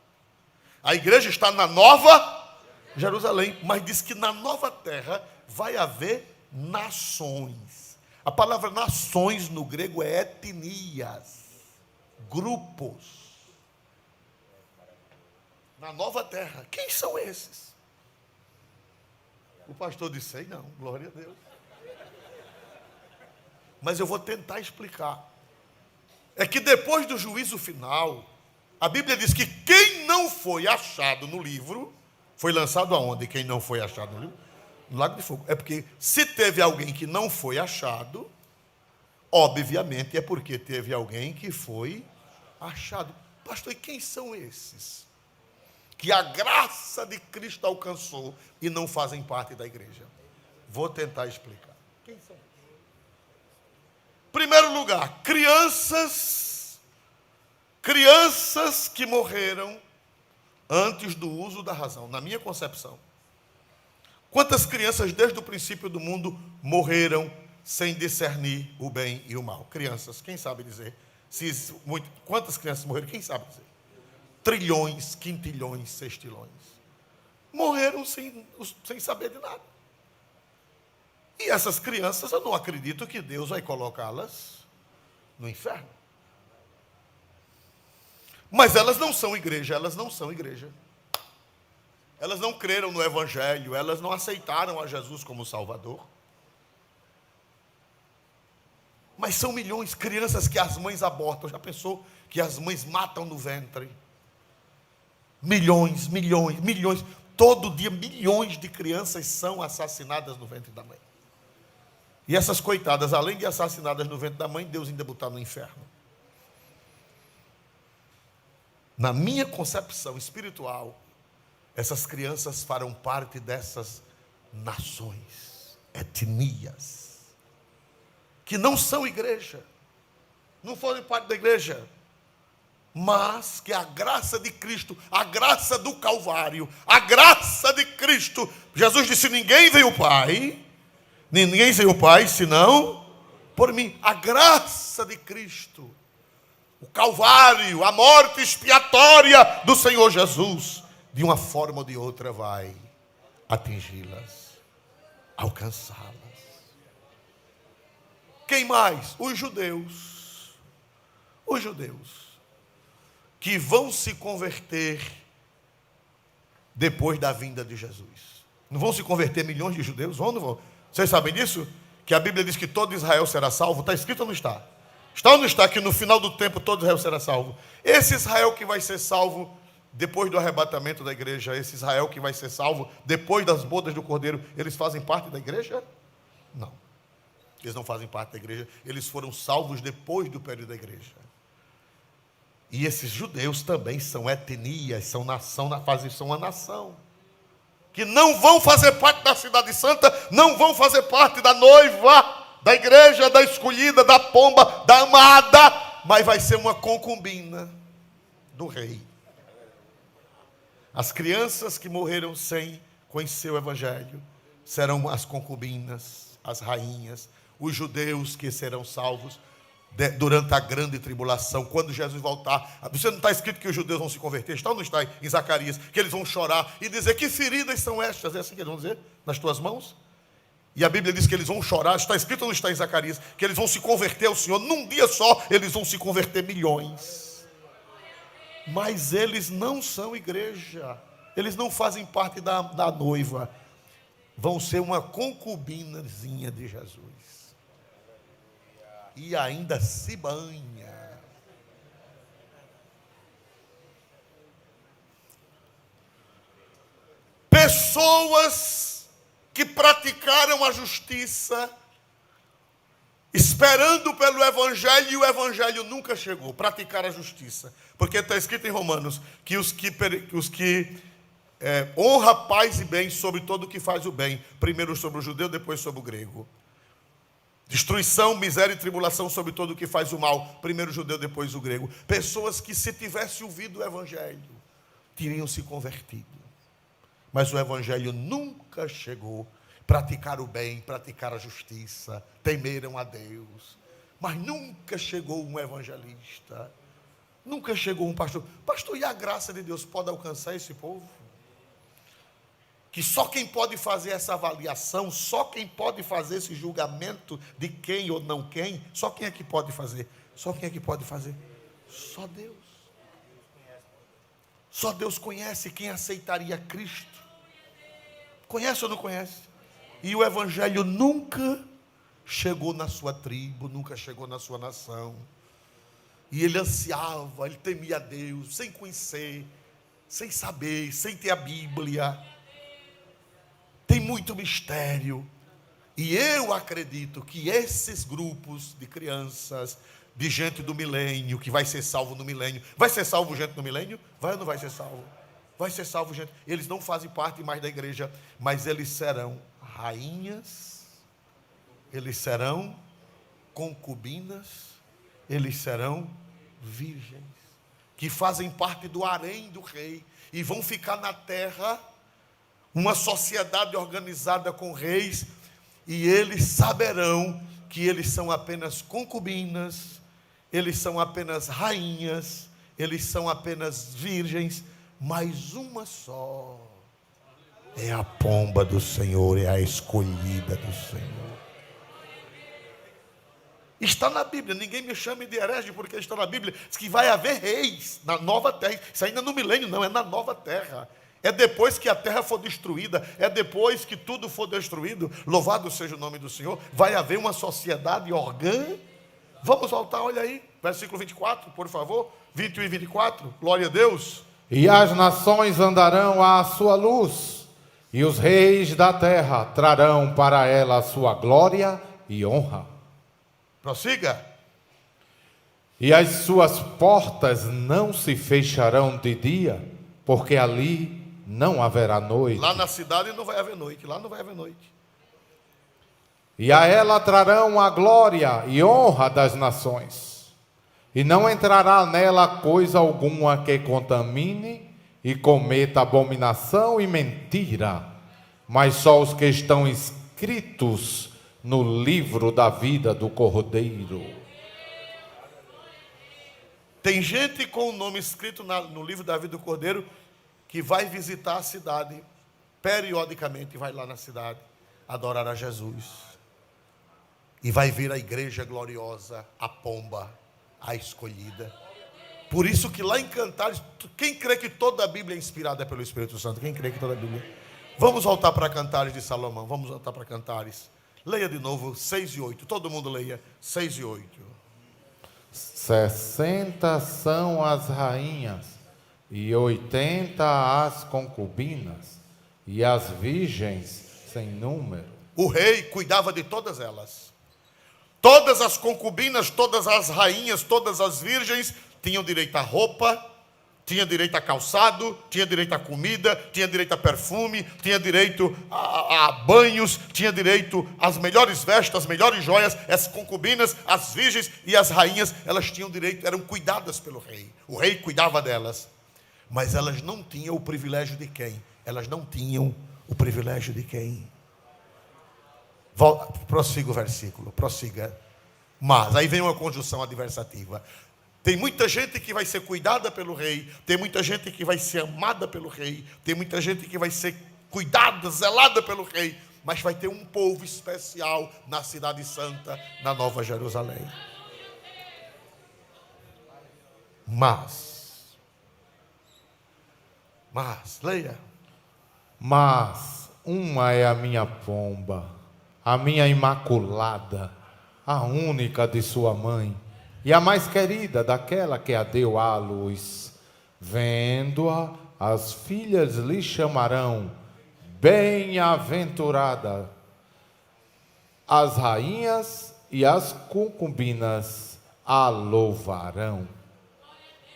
A igreja está na Nova Jerusalém. Mas diz que na nova terra vai haver nações. A palavra nações no grego é etnias, grupos. Na nova terra. Quem são esses? O pastor disse, sei não, glória a Deus. Mas eu vou tentar explicar. É que depois do juízo final, a Bíblia diz que quem não foi achado no livro, foi lançado aonde? Quem não foi achado no livro? No lago de fogo. É porque se teve alguém que não foi achado, obviamente é porque teve alguém que foi achado. Pastor, e quem são esses que a graça de Cristo alcançou e não fazem parte da igreja? Vou tentar explicar. Quem são? Primeiro lugar, crianças que morreram antes do uso da razão, na minha concepção. Quantas crianças desde o princípio do mundo morreram sem discernir o bem e o mal? Crianças, quem sabe dizer? Quantas crianças morreram? Quem sabe dizer? Trilhões, quintilhões, sextilhões. Morreram sem saber de nada. E essas crianças, eu não acredito que Deus vai colocá-las no inferno. Mas elas não são igreja, elas não são igreja. Elas não creram no Evangelho, elas não aceitaram a Jesus como Salvador. Mas são milhões de crianças que as mães abortam. Já pensou que as mães matam no ventre? Milhões, milhões, milhões. Todo dia milhões de crianças são assassinadas no ventre da mãe. E essas coitadas, além de assassinadas no ventre da mãe, Deus ainda botar no inferno. Na minha concepção espiritual, essas crianças farão parte dessas nações, etnias, que não são igreja, não foram parte da igreja, mas que a graça de Cristo, a graça do Calvário, a graça de Cristo, Jesus disse: ninguém veio ao Pai, senão por mim. A graça de Cristo, o Calvário, a morte expiatória do Senhor Jesus, de uma forma ou de outra vai atingi-las, alcançá-las. Quem mais? Os judeus. Os judeus que vão se converter depois da vinda de Jesus. Não vão se converter milhões de judeus? Vão ou não vão? Vocês sabem disso? Que a Bíblia diz que todo Israel será salvo? Está escrito ou não está? Está ou não está que no final do tempo todo Israel será salvo? Esse Israel que vai ser salvo depois do arrebatamento da igreja, esse Israel que vai ser salvo depois das bodas do Cordeiro, eles fazem parte da igreja? Não. Eles não fazem parte da igreja. Eles foram salvos depois do período da igreja. E esses judeus também são etnias, são uma nação. Que não vão fazer parte da cidade santa, não vão fazer parte da noiva, da igreja, da escolhida, da pomba, da amada, mas vai ser uma concubina do rei. As crianças que morreram sem conhecer o Evangelho serão as concubinas, as rainhas, os judeus que serão salvos durante a grande tribulação, quando Jesus voltar. Você não está escrito que os judeus vão se converter? Está ou não está em Zacarias? Que eles vão chorar e dizer: que feridas são estas? É assim que eles vão dizer? Nas tuas mãos? E a Bíblia diz que eles vão chorar. Está escrito ou não está em Zacarias? Que eles vão se converter ao Senhor. Num dia só, eles vão se converter milhões. Mas eles não são igreja. Eles não fazem parte da noiva. Vão ser uma concubinazinha de Jesus. E ainda se banha. Pessoas que praticaram a justiça, esperando pelo Evangelho, e o Evangelho nunca chegou. Praticar a justiça. Porque está escrito em Romanos que os que honra paz e bem sobre todo o que faz o bem, primeiro sobre o judeu, depois sobre o grego. Destruição, miséria e tribulação sobre todo o que faz o mal, primeiro o judeu, depois o grego. Pessoas que, se tivessem ouvido o Evangelho, teriam se convertido. Mas o Evangelho nunca chegou. Praticar o bem, praticar a justiça, temeram a Deus. Mas nunca chegou um evangelista. Nunca chegou um pastor. Pastor, e a graça de Deus pode alcançar esse povo? Que só quem pode fazer essa avaliação, só quem pode fazer esse julgamento de quem ou não quem, só quem é que pode fazer? Só quem é que pode fazer? Só Deus. Só Deus conhece quem aceitaria Cristo. Conhece ou não conhece? E o Evangelho nunca chegou na sua tribo, nunca chegou na sua nação. E ele ansiava, ele temia a Deus, sem conhecer, sem saber, sem ter a Bíblia. Tem muito mistério. E eu acredito que esses grupos de crianças, de gente do milênio, que vai ser salvo no milênio. Vai ser salvo gente no milênio? Vai ou não vai ser salvo? Vai ser salvo gente. Eles não fazem parte mais da igreja, mas eles serão rainhas, eles serão concubinas, eles serão virgens, que fazem parte do harém do rei, e vão ficar na terra uma sociedade organizada com reis, e eles saberão que eles são apenas concubinas, eles são apenas rainhas, eles são apenas virgens, mas uma só é a pomba do Senhor, é a escolhida do Senhor. Está na Bíblia, ninguém me chame de herege porque está na Bíblia. Diz que vai haver reis na nova terra. Isso ainda no milênio não, é na nova terra. É depois que a terra for destruída, é depois que tudo for destruído, louvado seja o nome do Senhor, vai haver uma sociedade orgânica. Vamos voltar, olha aí, versículo 24, por favor, 21 e 24, glória a Deus. E as nações andarão à sua luz, e os reis da terra trarão para ela a sua glória e honra. Prossiga. E as suas portas não se fecharão de dia, porque ali não haverá noite. Lá na cidade não vai haver noite, lá não vai haver noite. E a ela trarão a glória e honra das nações, e não entrará nela coisa alguma que contamine e cometa abominação e mentira, mas só os que estão escritos no livro da vida do Cordeiro. Tem gente com o nome escrito no livro da vida do Cordeiro que vai visitar a cidade, periodicamente vai lá na cidade, adorar a Jesus. E vai ver a igreja gloriosa, a pomba, a escolhida. Por isso que lá em Cantares, quem crê que toda a Bíblia é inspirada pelo Espírito Santo? Quem crê que toda a Bíblia? Vamos voltar para Cantares de Salomão, vamos voltar para Cantares. Leia de novo 6 e 8, todo mundo leia 6 e 8. 60 são as rainhas, e 80 as concubinas, e as virgens sem número. O rei cuidava de todas elas. Todas as concubinas, todas as rainhas, todas as virgens tinham direito a roupa, tinha direito a calçado, tinha direito a comida, tinha direito a perfume, tinha direito a banhos, tinha direito às melhores vestes, às melhores joias. As concubinas, as virgens e as rainhas, elas tinham direito, eram cuidadas pelo rei. O rei cuidava delas, mas elas não tinham o privilégio de quem? Elas não tinham o privilégio de quem? Prossiga o versículo, prossiga. Mas, aí vem uma conjunção adversativa. Tem muita gente que vai ser cuidada pelo rei, tem muita gente que vai ser amada pelo rei, tem muita gente que vai ser cuidada, zelada pelo rei, mas vai ter um povo especial na cidade santa, na Nova Jerusalém. Mas, leia. Mas uma é a minha pomba, a minha imaculada, a única de sua mãe, e a mais querida daquela que a deu à luz. Vendo-a, as filhas lhe chamarão bem-aventurada. As rainhas e as concubinas a louvarão.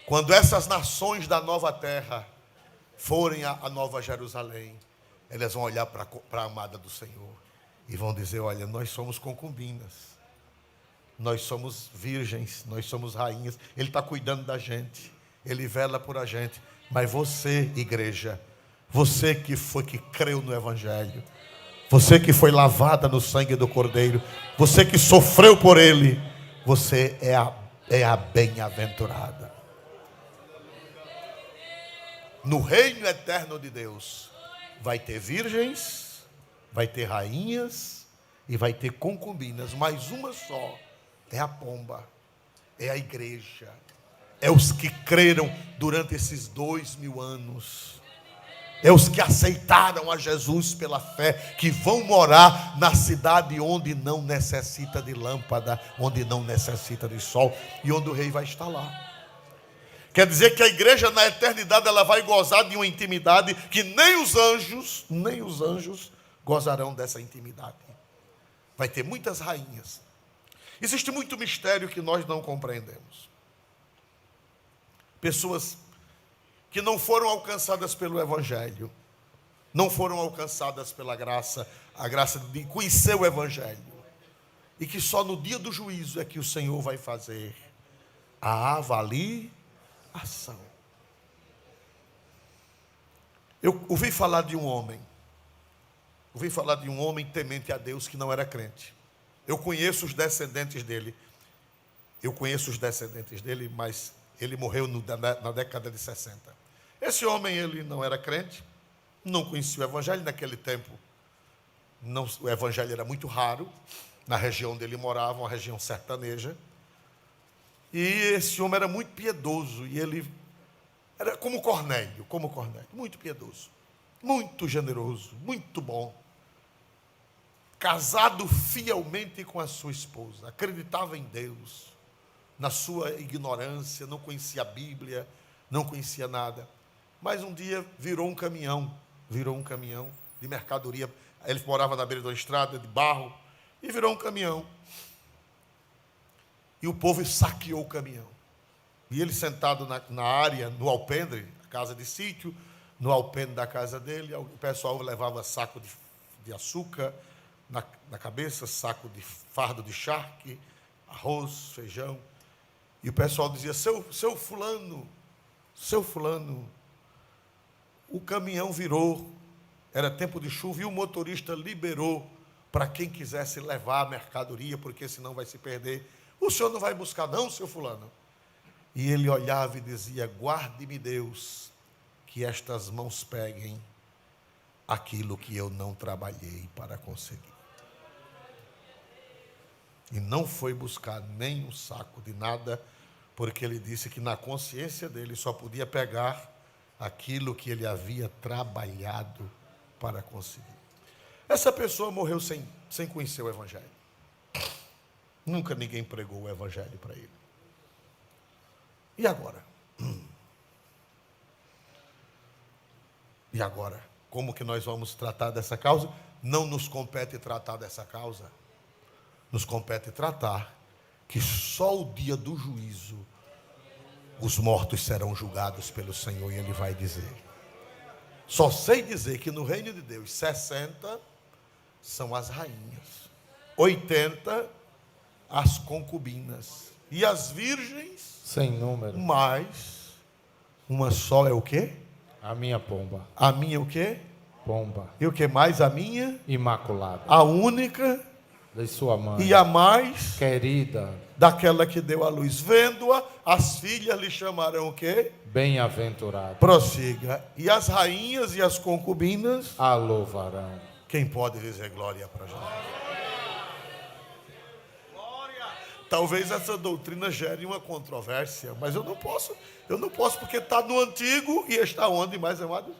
Quando essas nações da nova terra forem a Nova Jerusalém, elas vão olhar para a amada do Senhor e vão dizer: olha, nós somos concubinas, nós somos virgens, nós somos rainhas. Ele está cuidando da gente, Ele vela por a gente. Mas você, igreja, você que creu no Evangelho, você que foi lavada no sangue do Cordeiro, você que sofreu por Ele, você é a bem-aventurada. No reino eterno de Deus vai ter virgens, vai ter rainhas e vai ter concubinas, mas uma só é a pomba, é a igreja, é os que creram durante esses 2000 anos, é os que aceitaram a Jesus pela fé, que vão morar na cidade onde não necessita de lâmpada, onde não necessita de sol, e onde o rei vai estar lá. Quer dizer que a igreja na eternidade ela vai gozar de uma intimidade que nem os anjos gozarão dessa intimidade. Vai ter muitas rainhas. Existe muito mistério que nós não compreendemos. Pessoas que não foram alcançadas pelo Evangelho, não foram alcançadas pela graça, a graça de conhecer o Evangelho, e que só no dia do juízo é que o Senhor vai fazer a avaliação. Eu ouvi falar de um homem temente a Deus que não era crente. Eu conheço os descendentes dele. Eu conheço os descendentes dele, mas ele morreu na década de 60. Esse homem, ele não era crente, não conhecia o evangelho naquele tempo. O evangelho era muito raro, na região onde ele morava, uma região sertaneja. E esse homem era muito piedoso, e ele era como Cornélio, muito piedoso, muito generoso, muito bom. Casado fielmente com a sua esposa, acreditava em Deus, na sua ignorância, não conhecia a Bíblia, não conhecia nada. Mas um dia virou um caminhão de mercadoria. Ele morava na beira de uma estrada de barro, e virou um caminhão. E o povo saqueou o caminhão. E ele sentado na área, no alpendre, casa de sítio, no alpendre da casa dele, o pessoal levava saco de açúcar na cabeça, saco de fardo de charque, arroz, feijão. E o pessoal dizia, seu fulano, o caminhão virou, era tempo de chuva, e o motorista liberou para quem quisesse levar a mercadoria, porque senão vai se perder. O senhor não vai buscar não, seu fulano? E ele olhava e dizia, guarde-me Deus, que estas mãos peguem aquilo que eu não trabalhei para conseguir. E não foi buscar nem um saco de nada, porque ele disse que na consciência dele só podia pegar aquilo que ele havia trabalhado para conseguir. Essa pessoa morreu sem conhecer o evangelho. Nunca ninguém pregou o evangelho para ele. E agora? E agora? Como que nós vamos tratar dessa causa? Não nos compete tratar dessa causa. Nos compete tratar que só o dia do juízo os mortos serão julgados pelo Senhor, e Ele vai dizer. Só sei dizer que no reino de Deus 60 são as rainhas, 80 as concubinas, e as virgens sem número. Mas uma só é o quê? A minha pomba. A minha o quê? Pomba. E o que mais? A minha? Imaculada. A única. De sua mãe. E a mais? Querida. Daquela que deu a luz. Vendo-a, as filhas lhe chamarão o quê? Bem-aventurada. Prossiga. E as rainhas e as concubinas? A louvarão. Quem pode dizer glória para Jesus? Talvez essa doutrina gere uma controvérsia, mas eu não posso porque está no Antigo e está onde, mais amados?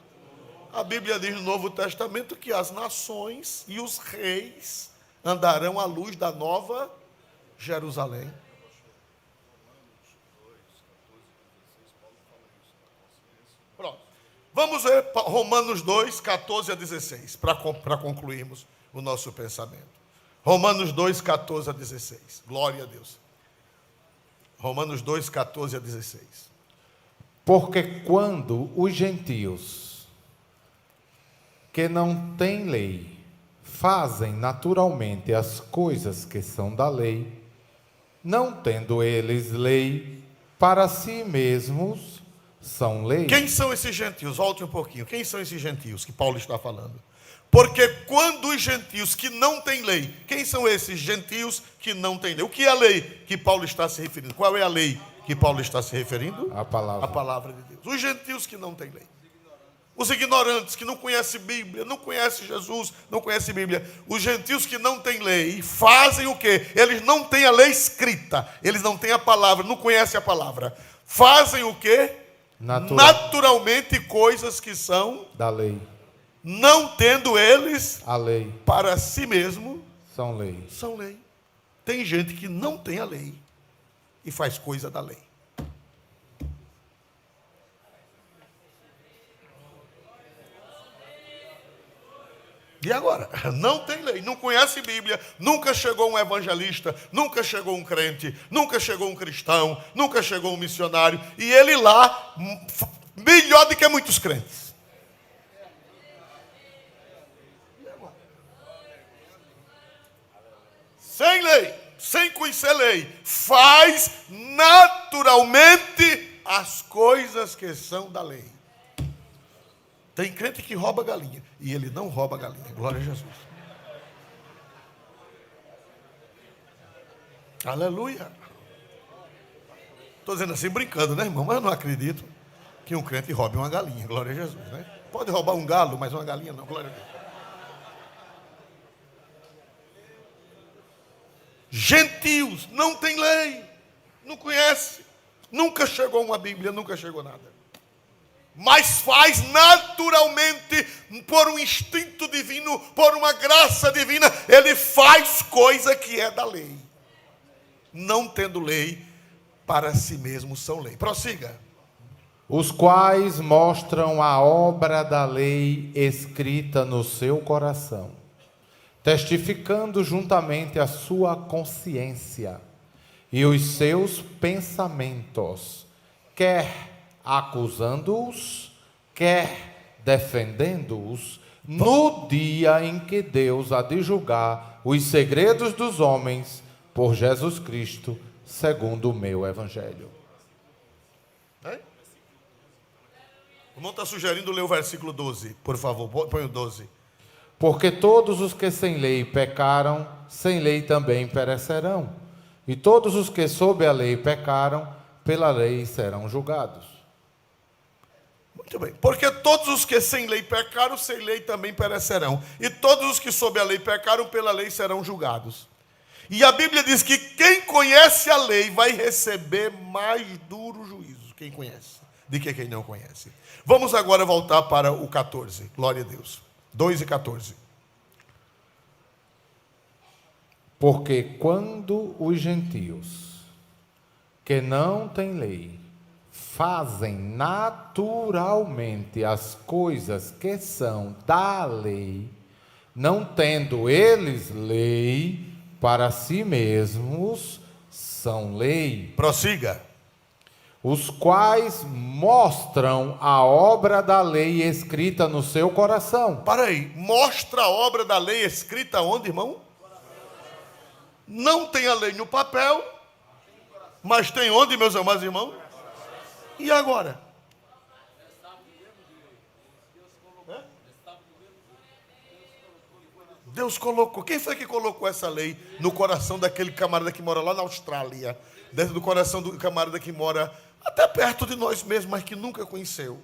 A Bíblia diz no Novo Testamento que as nações e os reis andarão à luz da nova Jerusalém. Pronto. Vamos ver Romanos 2, 14 a 16, para concluirmos o nosso pensamento. Romanos 2, 14 a 16. Glória a Deus. Romanos 2, 14 a 16. Porque quando os gentios que não têm lei fazem naturalmente as coisas que são da lei, não tendo eles lei, para si mesmos são lei. Quem são esses gentios? Volte um pouquinho. Quem são esses gentios que Paulo está falando? Porque quando os gentios que não têm lei, quem são esses gentios que não têm lei? O que é a lei que Paulo está se referindo? Qual é a lei que Paulo está se referindo? A palavra. A palavra de Deus. Os gentios que não têm lei. Os ignorantes que não conhecem Bíblia, não conhecem Jesus, não conhecem Bíblia. Os gentios que não têm lei fazem o quê? Eles não têm a lei escrita, eles não têm a palavra, não conhecem a palavra. Fazem o quê? Naturalmente coisas que são da lei. Não tendo eles a lei para si mesmo, são lei. São lei. Tem gente que não tem a lei e faz coisa da lei. E agora? Não tem lei, não conhece Bíblia, nunca chegou um evangelista, nunca chegou um crente, nunca chegou um cristão, nunca chegou um missionário, e ele lá, melhor do que muitos crentes. Sem lei, sem conhecer lei, faz naturalmente as coisas que são da lei. Tem crente que rouba galinha, e ele não rouba galinha. Glória a Jesus. Aleluia. Estou dizendo assim, brincando, né, irmão? Mas eu não acredito que um crente roube uma galinha. Glória a Jesus, né? Pode roubar um galo, mas uma galinha não. Glória a Deus. Gentios não tem lei, não conhece, nunca chegou uma Bíblia, nunca chegou nada. Mas faz naturalmente, por um instinto divino, por uma graça divina, ele faz coisa que é da lei. Não tendo lei, para si mesmo são lei. Prossiga. Os quais mostram a obra da lei escrita no seu coração, testificando juntamente a sua consciência e os seus pensamentos, quer acusando-os, quer defendendo-os, no dia em que Deus há de julgar os segredos dos homens por Jesus Cristo, segundo o meu evangelho. O irmão está sugerindo ler o versículo 12, por favor, põe o 12. Porque todos os que sem lei pecaram, sem lei também perecerão. E todos os que sob a lei pecaram, pela lei serão julgados. Muito bem. Porque todos os que sem lei pecaram, sem lei também perecerão. E todos os que sob a lei pecaram, pela lei serão julgados. E a Bíblia diz que quem conhece a lei vai receber mais duro juízo. Quem conhece, de que quem não conhece. Vamos agora voltar para o 14. Glória a Deus. 2:14. Porque quando os gentios, que não têm lei, fazem naturalmente as coisas que são da lei, não tendo eles lei, para si mesmos são lei. Prossiga. Os quais mostram a obra da lei escrita no seu coração. Para aí, mostra a obra da lei escrita onde, irmão? Não tem a lei no papel, mas tem onde, meus amados irmãos? E agora? Deus colocou. Quem foi que colocou essa lei no coração daquele camarada que mora lá na Austrália? Dentro do coração do camarada que mora até perto de nós mesmos, mas que nunca conheceu.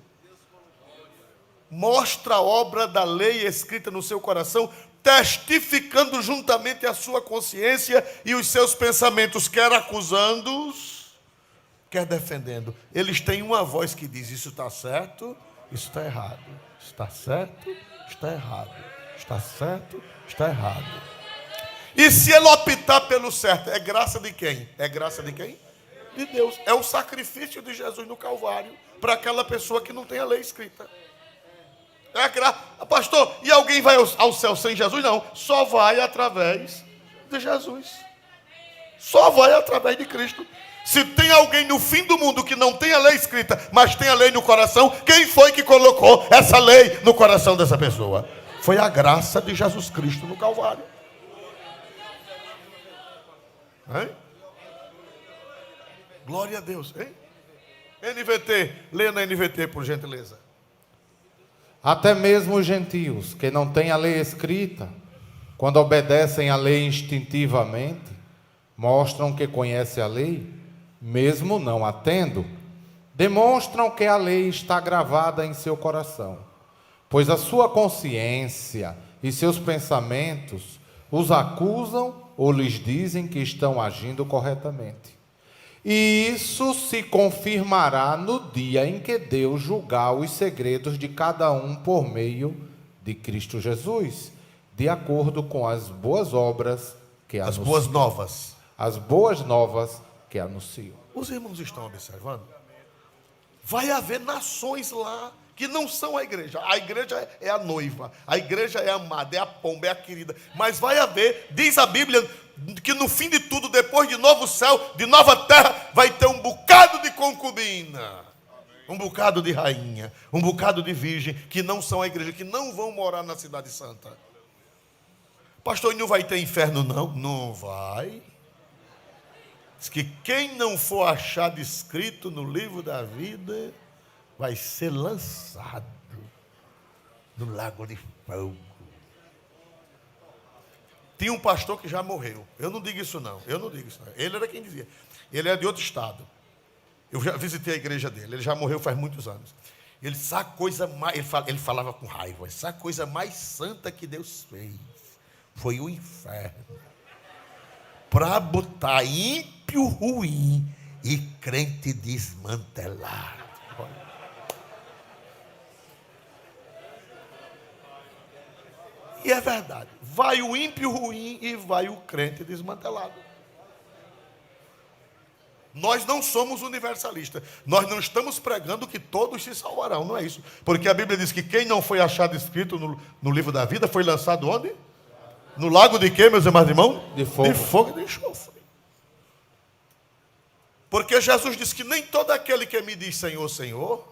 Mostra a obra da lei escrita no seu coração, testificando juntamente a sua consciência e os seus pensamentos, quer acusando-os, quer defendendo. Eles têm uma voz que diz: isso está certo, isso está errado. Está certo, está errado. Está certo, está errado. E se ele optar pelo certo, é graça de quem? É graça de quem? De Deus. É o sacrifício de Jesus no Calvário para aquela pessoa que não tem a lei escrita. É a graça. Pastor, e alguém vai ao céu sem Jesus? Não, só vai através de Jesus. Só vai através de Cristo. Se tem alguém no fim do mundo que não tem a lei escrita, mas tem a lei no coração, quem foi que colocou essa lei no coração dessa pessoa? Foi a graça de Jesus Cristo no Calvário. Hein? Glória a Deus, hein? NVT, lê na NVT, por gentileza. Até mesmo os gentios, que não têm a lei escrita, quando obedecem à lei instintivamente, mostram que conhecem a lei, mesmo não a tendo, demonstram que a lei está gravada em seu coração, pois a sua consciência e seus pensamentos os acusam ou lhes dizem que estão agindo corretamente. E isso se confirmará no dia em que Deus julgar os segredos de cada um por meio de Cristo Jesus, de acordo com as boas obras que anunciam. As boas novas. As boas novas que anunciam. Os irmãos estão observando? Vai haver nações lá que não são a igreja. A igreja é a noiva, a igreja é a amada, é a pomba, é a querida. Mas vai haver, diz a Bíblia, que no fim de tudo, depois de novo céu, de nova terra, vai ter um bocado de concubina, um bocado de rainha, um bocado de virgem, que não são a igreja, que não vão morar na cidade santa. Pastor, e não vai ter inferno não? Não vai. Diz que quem não for achado escrito no livro da vida vai ser lançado no lago de fogo. Tinha um pastor que já morreu. Eu não digo isso não. Ele era quem dizia. Ele é de outro estado. Eu já visitei a igreja dele, ele já morreu faz muitos anos. Ele sabe a coisa mais, ele falava com raiva, essa a coisa mais santa que Deus fez foi o inferno. Para botar ímpio ruim e crente desmantelar. E é verdade, vai o ímpio ruim e vai o crente desmantelado. Nós não somos universalistas. Nós não estamos pregando que todos se salvarão, não é isso. Porque a Bíblia diz que quem não foi achado escrito no livro da vida foi lançado onde? No lago de quê, meus irmãos? De fogo. De fogo e de enxofre. Porque Jesus disse que nem todo aquele que me diz Senhor, Senhor,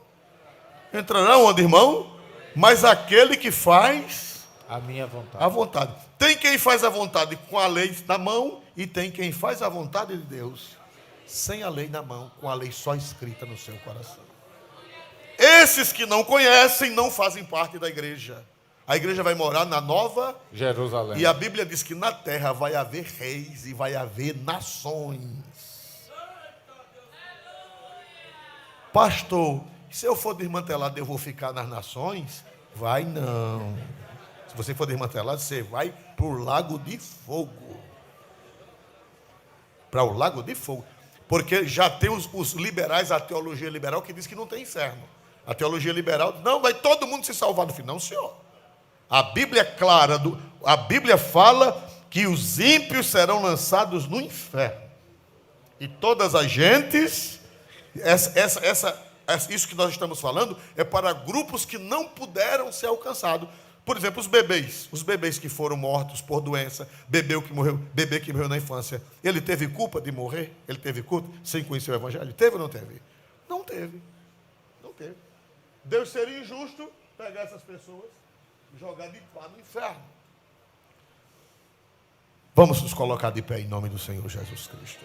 entrará onde, irmão? Mas aquele que faz a minha vontade. A vontade. Tem quem faz a vontade com a lei na mão e tem quem faz a vontade de Deus sem a lei na mão, com a lei só escrita no seu coração. Esses que não conhecem não fazem parte da igreja. A igreja vai morar na Nova Jerusalém. E a Bíblia diz que na terra vai haver reis e vai haver nações. Pastor, se eu for desmantelado, eu vou ficar nas nações? Vai não. Se você for desmantelado, você vai para o lago de fogo. Para o lago de fogo. Porque já tem os liberais, a teologia liberal, que diz que não tem inferno. A teologia liberal, não, vai todo mundo se salvar no fim. Não, senhor. A Bíblia é clara, a Bíblia fala que os ímpios serão lançados no inferno. E todas as gentes, isso que nós estamos falando é para grupos que não puderam ser alcançados. Por exemplo, os bebês que foram mortos por doença, bebê que morreu na infância, ele teve culpa de morrer? Ele teve culpa sem conhecer o evangelho? Teve ou não teve? Não teve. Não teve. Deus seria injusto pegar essas pessoas e jogar de pá no inferno. Vamos nos colocar de pé em nome do Senhor Jesus Cristo.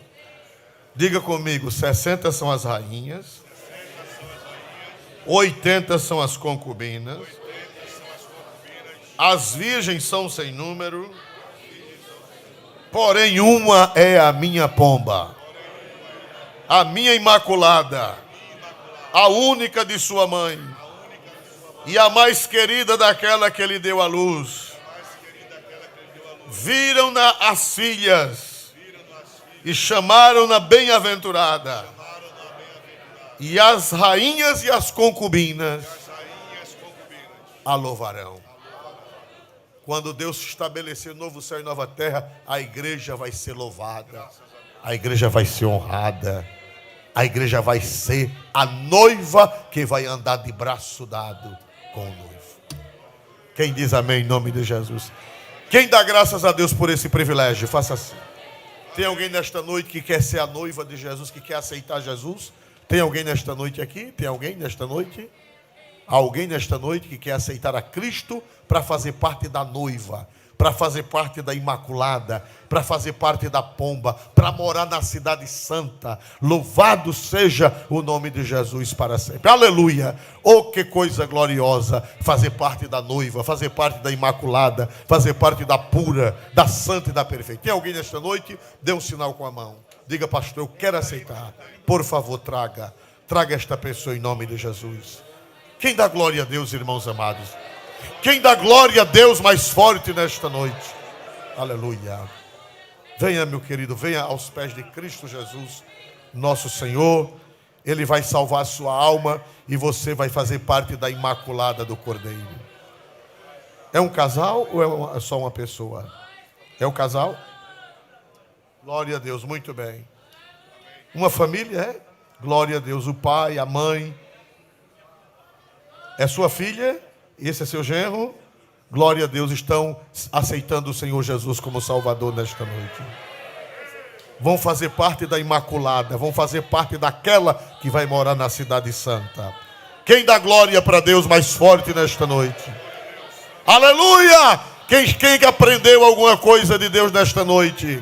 Diga comigo, 60 são as rainhas, 80 são as concubinas, as virgens são sem número, porém uma é a minha pomba, a minha imaculada, a única de sua mãe, e a mais querida daquela que lhe deu a luz. Viram-na as filhas, e chamaram-na bem-aventurada, e as rainhas e as concubinas a louvarão. Quando Deus estabelecer novo céu e nova terra, a igreja vai ser louvada, a igreja vai ser honrada, a igreja vai ser a noiva que vai andar de braço dado com o noivo. Quem diz amém em nome de Jesus? Quem dá graças a Deus por esse privilégio? Faça assim. Tem alguém nesta noite que quer ser a noiva de Jesus, que quer aceitar Jesus? Tem alguém nesta noite aqui? Tem alguém nesta noite? Alguém nesta noite que quer aceitar a Cristo para fazer parte da noiva, para fazer parte da imaculada, para fazer parte da pomba, para morar na cidade santa. Louvado seja o nome de Jesus para sempre. Aleluia! Oh, que coisa gloriosa fazer parte da noiva, fazer parte da imaculada, fazer parte da pura, da santa e da perfeita. Tem alguém nesta noite? Dê um sinal com a mão. Diga, pastor, eu quero aceitar. Por favor, traga esta pessoa em nome de Jesus. Quem dá glória a Deus, irmãos amados? Quem dá glória a Deus mais forte nesta noite? Aleluia. Venha, meu querido, venha aos pés de Cristo Jesus, nosso Senhor. Ele vai salvar a sua alma e você vai fazer parte da imaculada do Cordeiro. É um casal ou é só uma pessoa? É um casal? Glória a Deus, muito bem. Uma família, é? Glória a Deus, o pai, a mãe. É sua filha? Esse é seu genro? Glória a Deus, estão aceitando o Senhor Jesus como Salvador nesta noite. Vão fazer parte da Imaculada, vão fazer parte daquela que vai morar na cidade santa. Quem dá glória para Deus mais forte nesta noite? Aleluia! Quem aprendeu alguma coisa de Deus nesta noite?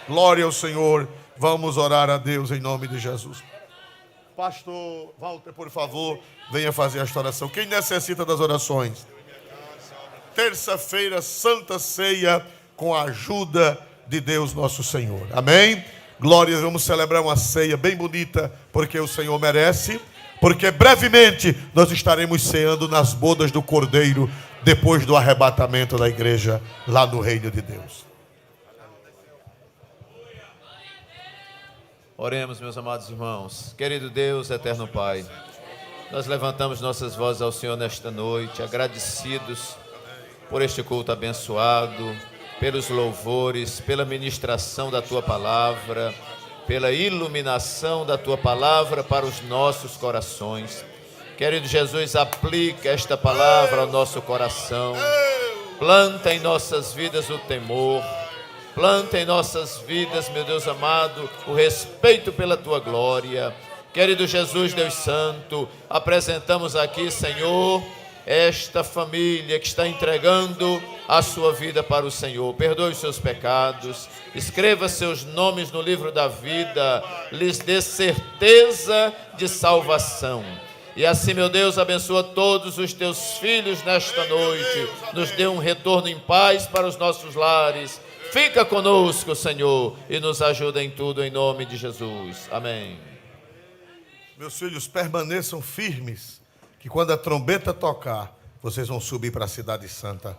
Glória ao Senhor. Vamos orar a Deus em nome de Jesus. Pastor Walter, por favor, venha fazer esta oração. Quem necessita das orações? Terça-feira, Santa Ceia, com a ajuda de Deus nosso Senhor. Amém? Glórias, vamos celebrar uma ceia bem bonita, porque o Senhor merece, porque brevemente nós estaremos ceando nas bodas do Cordeiro, depois do arrebatamento da igreja, lá no reino de Deus. Oremos, meus amados irmãos. Querido Deus, eterno Pai, nós levantamos nossas vozes ao Senhor nesta noite, agradecidos por este culto abençoado, pelos louvores, pela ministração da Tua Palavra, pela iluminação da Tua Palavra para os nossos corações. Querido Jesus, aplica esta palavra ao nosso coração, planta em nossas vidas o temor, planta em nossas vidas, meu Deus amado, o respeito pela Tua glória. Querido Jesus, Deus Santo, apresentamos aqui, Senhor, esta família que está entregando a sua vida para o Senhor. Perdoe os seus pecados, escreva seus nomes no livro da vida, lhes dê certeza de salvação. E assim, meu Deus, abençoa todos os teus filhos nesta noite, nos dê um retorno em paz para os nossos lares. Fica conosco, Senhor, e nos ajuda em tudo, em nome de Jesus. Amém. Meus filhos, permaneçam firmes, que quando a trombeta tocar, vocês vão subir para a cidade santa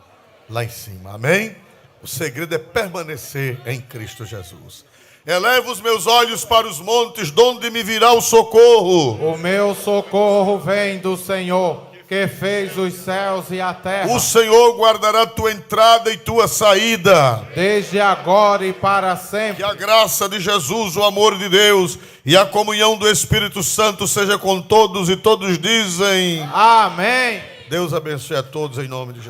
lá em cima. Amém? O segredo é permanecer em Cristo Jesus. Elevo os meus olhos para os montes, de onde me virá o socorro. O meu socorro vem do Senhor, que fez os céus e a terra. O Senhor guardará tua entrada e tua saída. Desde agora e para sempre. Que a graça de Jesus, o amor de Deus e a comunhão do Espírito Santo seja com todos, e todos dizem: Amém. Deus abençoe a todos em nome de Jesus.